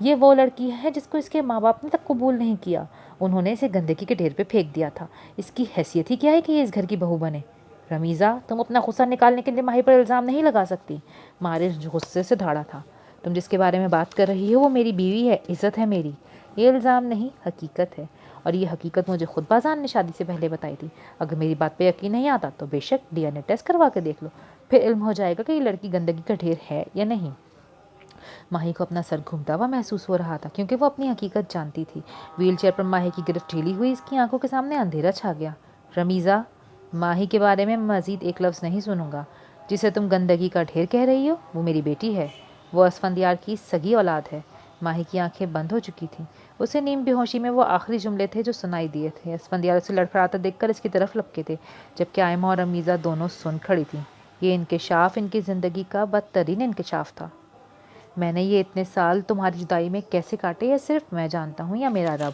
ये वो लड़की है जिसको इसके माँ बाप ने तक कबूल नहीं किया। उन्होंने इसे गंदगी के ढेर पे फेंक दिया था। इसकी हैसियत ही क्या है कि ये इस घर की बहू बने? रमीज़ा, तुम अपना गुस्सा निकालने के लिए माही पर इल्ज़ाम नहीं लगा सकती। मारिस गुस्से से दौड़ा था। तुम जिसके बारे में बात कर रही हो वो मेरी बीवी है, इज़्ज़त है मेरी। ये इल्ज़ाम नहीं, हकीकत है, और ये हकीकत मुझे खुद बाज़ान ने शादी से पहले बताई थी। अगर मेरी बात पे यकीन नहीं आता तो बेशक DNA टेस्ट करवा के देख लो, फिर इल्म हो जाएगा कि ये लड़की गंदगी का ढेर है या नहीं। माही को अपना सर घूमता हुआ महसूस हो रहा था क्योंकि वो अपनी हकीकत जानती थी। व्हीलचेयर पर माही की गिरफ्त ढीली हुई, इसकी आंखों के सामने अंधेरा छा गया। रमीज़ा, माही के बारे में मज़ीद एक लफ्ज़ नहीं सुनूंगा। जिसे तुम गंदगी का ढेर कह रही हो वो मेरी बेटी है, वो असफंदियार की सगी औलाद है। माही की आंखें बंद हो चुकी थीं। उसे नीम बेहोशी में वो आखिरी जुमले थे जो सुनाई दिए थे। असफंदियार उसे लड़खड़ाता देखकर इसकी तरफ लपके थे, जबकि आयमा और रमीज़ा दोनों सुन खड़ी थीं। ये इंकिशाफ इनकी ज़िंदगी का बदतरीन इंकिशाफ था। मैंने ये इतने साल तुम्हारी जुदाई में कैसे काटे ये सिर्फ मैं जानता हूँ या मेरा रब।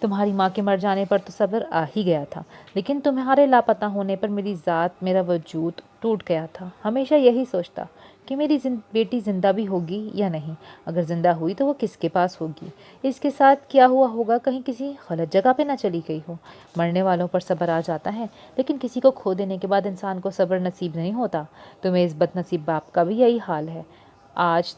तुम्हारी माँ के मर जाने पर तो सब्र आ ही गया था, लेकिन तुम्हारे लापता होने पर मेरी ज़ात, मेरा वजूद टूट गया था। हमेशा यही सोचता कि मेरी बेटी ज़िंदा भी होगी या नहीं। अगर ज़िंदा हुई तो वो किसके पास होगी, इसके साथ क्या हुआ होगा, कहीं किसी गलत जगह पे ना चली गई हो। मरने वालों पर सब्र आ जाता है, लेकिन किसी को खो देने के बाद इंसान को सब्र नसीब नहीं होता। तुम्हें इस बदनसीब बाप का भी यही हाल है। आज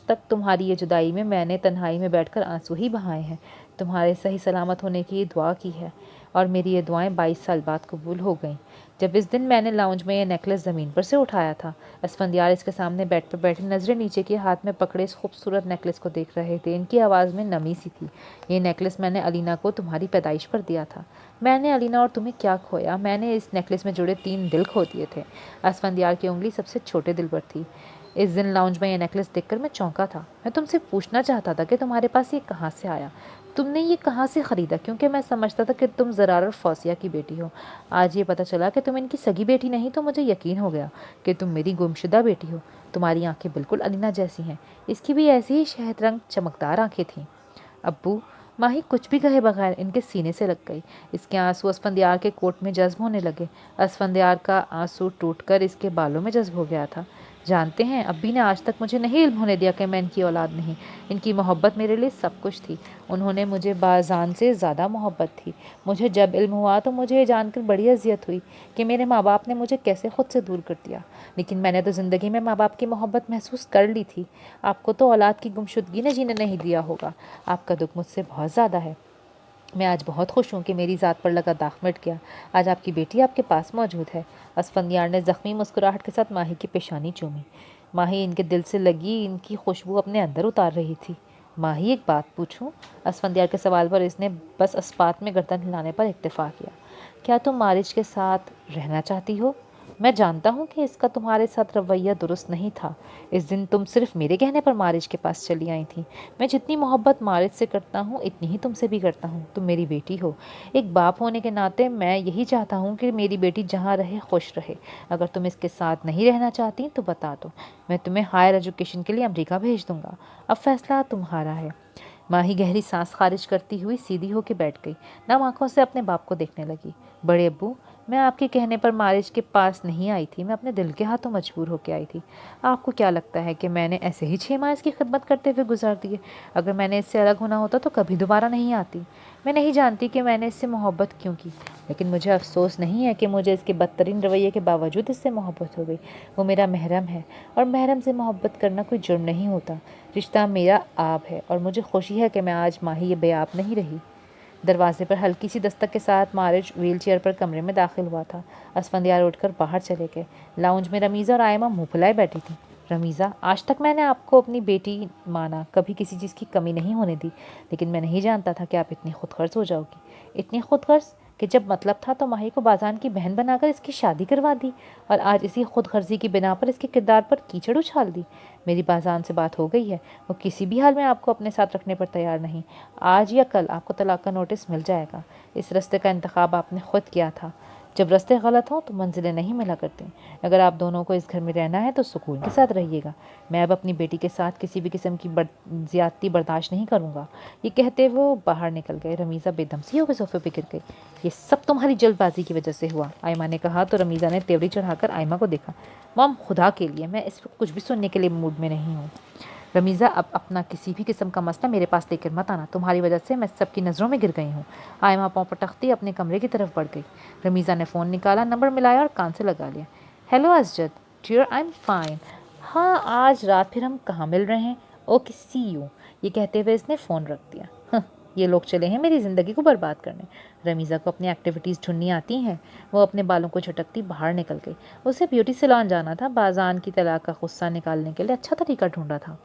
तक तुम्हारी ये जुदाई में मैंने तन्हाई में बैठकर आंसू ही बहाए हैं, तुम्हारे सही सलामत होने की दुआ की है, और मेरी ये दुआएं 22 साल बाद कबूल हो गईं। जब इस दिन मैंने लाउंज में ये नेकलेस ज़मीन पर से उठाया था, असफंदियार इसके सामने बेड पर बैठी नज़रें नीचे के हाथ में पकड़े इस खूबसूरत नेकलेस को देख रहे थे। इनकी आवाज़ में नमी सी थी। ये नेकलेस मैंने अलीना को तुम्हारी पैदाइश पर दिया था। मैंने अलीना और तुम्हें क्या खोया? मैंने इस नेकलेस में जुड़े 3 दिल खो दिए थे। असफंदियार की उंगली सबसे छोटे दिल पर थी। इस दिन लाउंज में ये नेकलेस देखकर मैं चौंका था। मैं तुमसे पूछना चाहता था कि तुम्हारे पास ये कहाँ से आया, तुमने ये कहाँ से ख़रीदा, क्योंकि मैं समझता था कि तुम ज़रार और फौसिया की बेटी हो। आज ये पता चला कि तुम इनकी सगी बेटी नहीं, तो मुझे यकीन हो गया कि तुम मेरी गुमशुदा बेटी हो। तुम्हारी आंखें बिल्कुल अलीना जैसी हैं। इसकी भी ऐसी ही शहद रंग चमकदार आंखें थीं। अब्बू, माही कुछ भी कहे बगैर इनके सीने से लग गई। इसके आंसू असफंदियार के कोट में जज्ब होने लगे। असफंदियार का आंसू टूटकर इसके बालों में जज्ब हो गया था। जानते हैं, अब्बी ने आज तक मुझे नहीं इल्म होने दिया कि मैं इनकी औलाद नहीं। इनकी मोहब्बत मेरे लिए सब कुछ थी। उन्होंने मुझे बाज़ान से ज़्यादा मोहब्बत थी। मुझे जब इल्म हुआ तो मुझे ये जानकर बड़ी अजियत हुई कि मेरे माँ बाप ने मुझे कैसे खुद से दूर कर दिया, लेकिन मैंने तो ज़िंदगी में माँ बाप की मोहब्बत महसूस कर ली थी। आपको तो औलाद की गुमशुदगी ने जीने नहीं दिया होगा। आपका दुख मुझसे बहुत ज़्यादा है। मैं आज बहुत खुश हूँ कि मेरी ज़ात पर लगा दाग मिट गया। आज आपकी बेटी आपके पास मौजूद है। असफंदियार ने ज़ख्मी मुस्कुराहट के साथ माही की पेशानी चूमी। माही इनके दिल से लगी इनकी खुशबू अपने अंदर उतार रही थी। माही, एक बात पूछूं? असफंदियार के सवाल पर इसने बस अस्पात में गर्दन हिलाने पर इत्तेफाक किया। क्या तुम मारिज के साथ रहना चाहती हो? मैं जानता हूँ कि इसका तुम्हारे साथ रवैया दुरुस्त नहीं था। इस दिन तुम सिर्फ मेरे कहने पर मारिज के पास चली आई थी। मैं जितनी मोहब्बत मारिज से करता हूँ इतनी ही तुमसे भी करता हूँ। तुम मेरी बेटी हो। एक बाप होने के नाते मैं यही चाहता हूँ कि मेरी बेटी जहाँ रहे खुश रहे। अगर तुम इसके साथ नहीं रहना चाहती तो बता दो, मैं तुम्हें हायर एजुकेशन के लिए अमेरिका भेज दूँगा। अब फैसला तुम्हारा है। माही गहरी सांस खारिज करती हुई सीधी होकर बैठ गई, नम आंखों से अपने बाप को देखने लगी। बड़े अब्बू, मैं आपके कहने पर मारिज के पास नहीं आई थी, मैं अपने दिल के हाथों मजबूर होकर आई थी। आपको क्या लगता है कि मैंने ऐसे ही 6 माह इसकी खिदमत करते हुए गुजार दिए? अगर मैंने इससे अलग होना होता तो कभी दोबारा नहीं आती। मैं नहीं जानती कि मैंने इससे मोहब्बत क्यों की, लेकिन मुझे अफसोस नहीं है कि मुझे इसके बदतरीन रवैये के बावजूद इससे मोहब्बत हो गई। वो मेरा महरम है, और महरम से मोहब्बत करना कोई जुर्म नहीं होता। रिश्ता मेरा आप है, और मुझे खुशी है कि मैं आज माही बेआब नहीं रही। दरवाजे पर हल्की सी दस्तक के साथ मारिज व्हीलचेयर पर कमरे में दाखिल हुआ था। असफंदियार उठकर बाहर चले गए। लाउंज में रमीज़ा और आयमा मुँह फुलाए बैठी थी। रमीज़ा, आज तक मैंने आपको अपनी बेटी माना, कभी किसी चीज़ की कमी नहीं होने दी, लेकिन मैं नहीं जानता था कि आप इतनी खुदगर्ज हो जाओगी। इतनी खुदगर्ज कि जब मतलब था तो माही को बाज़ान की बहन बनाकर इसकी शादी करवा दी, और आज इसी खुदगर्जी की बिना पर इसके किरदार पर कीचड़ उछाल दी। मेरी बाज़ान से बात हो गई है, वो किसी भी हाल में आपको अपने साथ रखने पर तैयार नहीं। आज या कल आपको तलाक का नोटिस मिल जाएगा। इस रास्ते का इंतखाब आपने खुद किया था। जब रास्ते गलत हों तो मंजिलें नहीं मिला करती। अगर आप दोनों को इस घर में रहना है तो सुकून के साथ रहिएगा। मैं अब अपनी बेटी के साथ किसी भी किस्म की ज़्यादती बर्दाश्त नहीं करूँगा। ये कहते वो बाहर निकल गए। रमीज़ा बेदम सी होकर सोफे पर गिर गई। ये सब तुम्हारी जल्दबाजी की वजह से हुआ, आयमा ने कहा तो रमीज़ा ने तेवड़ी चढ़ाकर आयमा को देखा। मॉम, खुदा के लिए मैं इस वक्त कुछ भी सुनने के लिए मूड में नहीं हूँ। रमीज़ा, अब अपना किसी भी किस्म का मसला मेरे पास लेकर मत आना। तुम्हारी वजह से मैं सबकी नज़रों में गिर गई हूँ। आयमा पाँव पटकती अपने कमरे की तरफ बढ़ गई। रमीज़ा ने फ़ोन निकाला, नंबर मिलाया और कान से लगा लिया। Hello Asjad, dear, I am fine. हाँ, आज रात फिर हम कहाँ मिल रहे हैं? Okay, see you. ये कहते हुए इसने फ़ोन रख दिया। ये लोग चले हैं मेरी ज़िंदगी को बर्बाद करने। रमीज़ा को अपनी एक्टिविटीज़ ढूंढनी आती हैं। वो अपने बालों को झटकती बाहर निकल गई। उसे ब्यूटी सैलून जाना था। बाज़ान की तलाक का गुस्सा निकालने के लिए अच्छा तरीका ढूंढा था।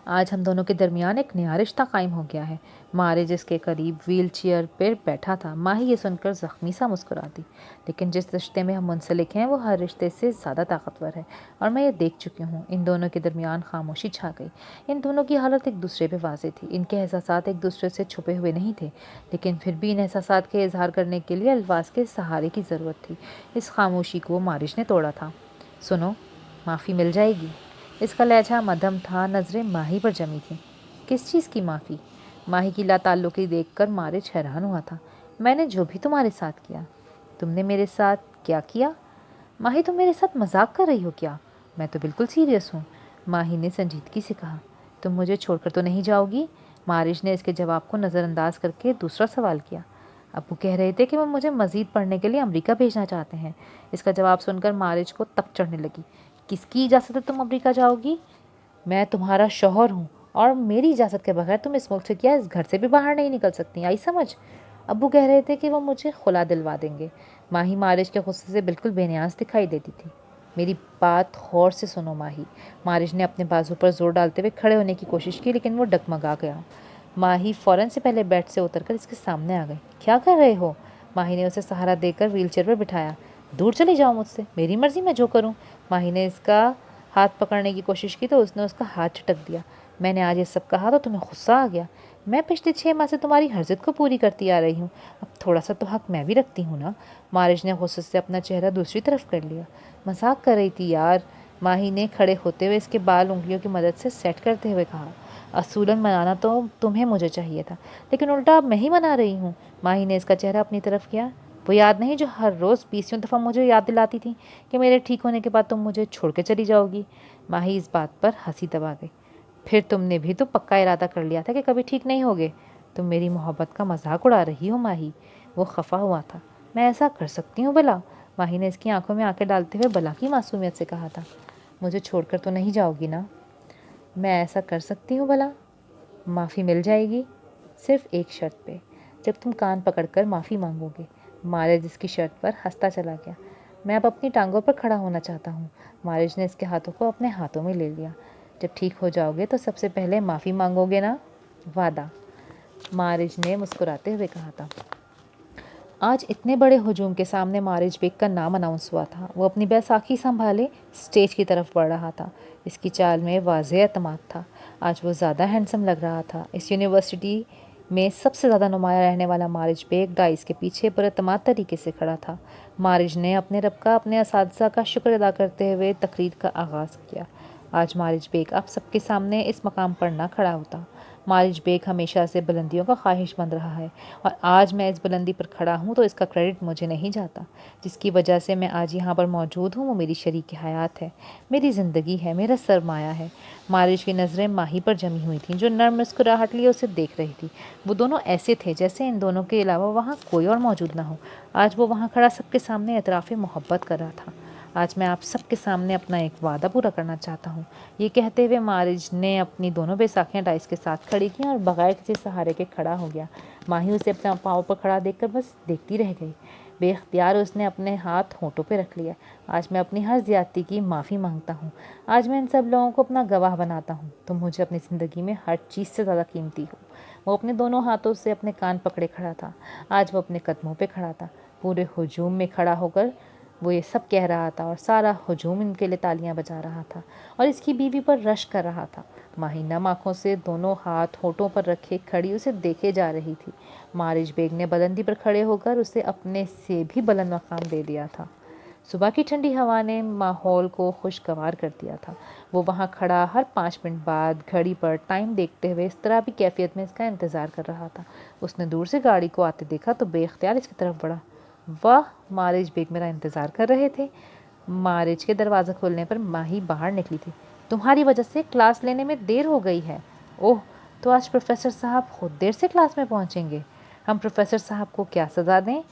आज हम दोनों के दरमियान एक नया रिश्ता कायम हो गया है। मारे जिसके करीब व्हील चेयर पर बैठा था। माही ये सुनकर ज़ख्मी सा मुस्कुरा दी। लेकिन जिस रिश्ते में हम मुंसलिक हैं वो हर रिश्ते से ज़्यादा ताकतवर है, और मैं ये देख चुकी हूँ। इन दोनों के दरमियान खामोशी छा गई। इन दोनों की हालत एक दूसरे पे वाज़ेह थी। इनके एहसासात एक दूसरे से छुपे हुए नहीं थे, लेकिन फिर भी इन एहसासात के इजहार करने के लिए अल्फाज के सहारे की ज़रूरत थी। इस खामोशी को मारिश ने तोड़ा था। सुनो, माफ़ी मिल जाएगी। इसका लहजा मध्यम था, नज़रें माही पर जमी थीं। किस चीज़ की माफ़ी? माही की लाताल्लुकी देखकर मारिच हैरान हुआ था। मैंने जो भी तुम्हारे साथ किया। तुमने मेरे साथ क्या किया? माही, तुम मेरे साथ मजाक कर रही हो क्या? मैं तो बिल्कुल सीरियस हूँ। माही ने संजीदगी से कहा। तुम मुझे छोड़कर तो नहीं जाओगी? मारिश ने इसके जवाब को नज़रअंदाज करके दूसरा सवाल किया। अब्बू कह रहे थे कि वो मुझे मज़ीद पढ़ने के लिए अमेरिका भेजना चाहते हैं। इसका जवाब सुनकर मारिच को तप चढ़ने लगी। किसकी इजाज़त है तुम अमेरिका जाओगी? मैं तुम्हारा शौहर हूँ, और मेरी इजाज़त के बगैर तुम इस मुल्क से क्या इस घर से भी बाहर नहीं निकल सकती। आई समझ? अब्बू कह रहे थे कि वो मुझे खुला दिलवा देंगे। माही मारिश के गुस्से से बिल्कुल बेनियाज दिखाई देती थी। मेरी बात गौर से सुनो माही। मारिश ने अपने बाजू पर जोर डालते हुए खड़े होने की कोशिश की, लेकिन वो डगमगा गया। माही फ़ौरन से पहले बेड से उतरकर इसके सामने आ गई। क्या कर रहे हो? माही ने उसे सहारा देकर व्हीलचेयर पर बिठाया। दूर चली जाओ मुझसे, मेरी मर्ज़ी, मैं जो करूँ। माही ने इसका हाथ पकड़ने की कोशिश की तो उसने उसका हाथ झटक दिया। मैंने आज ये सब कहा तो तुम्हें गुस्सा आ गया? मैं पिछले 6 माह से तुम्हारी हर जिद को पूरी करती आ रही हूँ, अब थोड़ा सा तो हक मैं भी रखती हूँ ना। मारिश ने गुस्से से अपना चेहरा दूसरी तरफ कर लिया। मजाक कर रही थी यार। माही ने खड़े होते हुए इसके बाल उंगलियों की मदद से सेट करते हुए कहा। असूलन मनाना तो तुम्हें मुझे चाहिए था, लेकिन उल्टा अब मैं ही मना रही हूँ। माही ने इसका चेहरा अपनी तरफ किया। वो याद नहीं जो हर रोज़ 20 दफ़ा मुझे याद दिलाती थी कि मेरे ठीक होने के बाद तुम मुझे छोड़ के चली जाओगी? माही इस बात पर हंसी दबा गई। फिर तुमने भी तो पक्का इरादा कर लिया था कि कभी ठीक नहीं होगे। तुम मेरी मोहब्बत का मजाक उड़ा रही हो माही। वो खफा हुआ था। मैं ऐसा कर सकती हूँ भला? माही ने इसकी आंखों में आंखें डालते हुए भला की मासूमियत से कहा था। मुझे छोड़कर तो नहीं जाओगी ना? मैं ऐसा कर सकती हूँ भला? माफ़ी मिल जाएगी, सिर्फ एक शर्त पे, जब तुम कान पकड़कर माफ़ी मांगोगे। मारिज इसकी शर्त पर हंसता चला गया। मैं अब अपनी टांगों पर खड़ा होना चाहता हूँ। मारिज ने इसके हाथों को अपने हाथों में ले लिया। जब ठीक हो जाओगे तो सबसे पहले माफ़ी मांगोगे ना? वादा, मारिज ने मुस्कुराते हुए कहा था। आज इतने बड़े हुजूम के सामने मारिज बेग का नाम अनाउंस हुआ था। वो अपनी बैसाखी संभाले स्टेज की तरफ बढ़ रहा था। इसकी चाल में वाज़ेह एतमाद था। आज वो ज़्यादा हैंडसम लग रहा था। इस यूनिवर्सिटी में सबसे ज़्यादा नुमाया रहने वाला मारिज बेग डाइस के पीछे पुरएतमाद तरीके से खड़ा था। मारिज ने अपने रब का, अपने असातिज़ा का शुक्र अदा करते हुए तकरीर का आगाज़ किया। आज मारिज बेग आप सबके सामने इस मकाम पर ना खड़ा होता। मारिज बेग हमेशा से बुलंदियों का ख्वाहिशमंद रहा है, और आज मैं इस बुलंदी पर खड़ा हूँ तो इसका क्रेडिट मुझे नहीं जाता। जिसकी वजह से मैं आज यहाँ पर मौजूद हूँ वो मेरी शरीक हयात है, मेरी ज़िंदगी है, मेरा सरमाया है। मारिज की नज़रें माही पर जमी हुई थीं, जो नर्म मुस्कुराहट लिए उसे देख रही थी। वो दोनों ऐसे थे जैसे इन दोनों के अलावा वहाँ कोई और मौजूद ना हो। आज वो वहाँ खड़ा सबके सामने एतराफ़ मोहब्बत कर रहा था। आज मैं आप सबके सामने अपना एक वादा पूरा करना चाहता हूँ। ये कहते हुए मारिज ने अपनी दोनों बैसाखियाँ डाइस के साथ खड़ी की और बगैर किसी सहारे के खड़ा हो गया। माही उसे अपने पाँव पर खड़ा देखकर बस देखती रह गई। बेख्तियार उसने अपने हाथ होंठों पे रख लिया। आज मैं अपनी हर ज़्यादती की माफ़ी मांगता हूँ। आज मैं इन सब लोगों को अपना गवाह बनाता हूँ। तुम मुझे अपनी ज़िंदगी में हर चीज़ से ज़्यादा कीमती हो। वो अपने दोनों हाथों से अपने कान पकड़े खड़ा था। आज वो अपने कदमों पे खड़ा था। पूरे हुजूम में खड़ा होकर वो ये सब कह रहा था, और सारा हुजूम इनके लिए तालियां बजा रहा था और इसकी बीवी पर रश कर रहा था। माही नम आँखों से दोनों हाथ होठों पर रखे खड़ी उसे देखे जा रही थी। मारिज बेग ने बुलंदी पर खड़े होकर उसे अपने से भी बुलंद मकाम दे दिया था। सुबह की ठंडी हवा ने माहौल को खुशगवार कर दिया था। वो वहाँ खड़ा हर 5 मिनट बाद घड़ी पर टाइम देखते हुए इस तरह भी कैफियत में इसका इंतज़ार कर रहा था। उसने दूर से गाड़ी को आते देखा तो बेख्तियार इसकी तरफ बढ़ा। वाह, मारिज बेग मेरा इंतज़ार कर रहे थे। मारिज के दरवाज़ा खोलने पर माही बाहर निकली थी। तुम्हारी वजह से क्लास लेने में देर हो गई है। ओह, तो आज प्रोफेसर साहब खुद देर से क्लास में पहुंचेंगे। हम प्रोफेसर साहब को क्या सज़ा दें?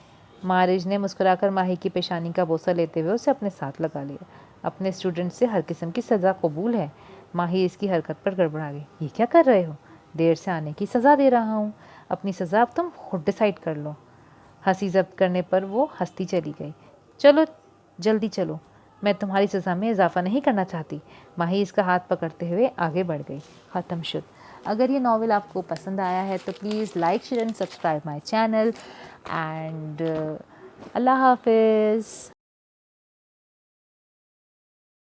मारिज ने मुस्कुराकर माही की पेशानी का बोसा लेते हुए उसे अपने साथ लगा लिया। अपने स्टूडेंट से हर किस्म की सज़ा कबूल है। माही इसकी हरकत पर गड़बड़ा गई। ये क्या कर रहे हो? देर से आने की सज़ा दे रहा हूँ। अपनी सज़ा अब तुम खुद डिसाइड कर लो। हंसी जब्त करने पर वो हंसती चली गई। चलो जल्दी चलो, मैं तुम्हारी सज़ा में इजाफ़ा नहीं करना चाहती। माही इसका हाथ पकड़ते हुए आगे बढ़ गई। ख़त्म शुद। अगर ये नावल आपको पसंद आया है तो please like share and subscribe my channel and अल्लाह हाफिज़।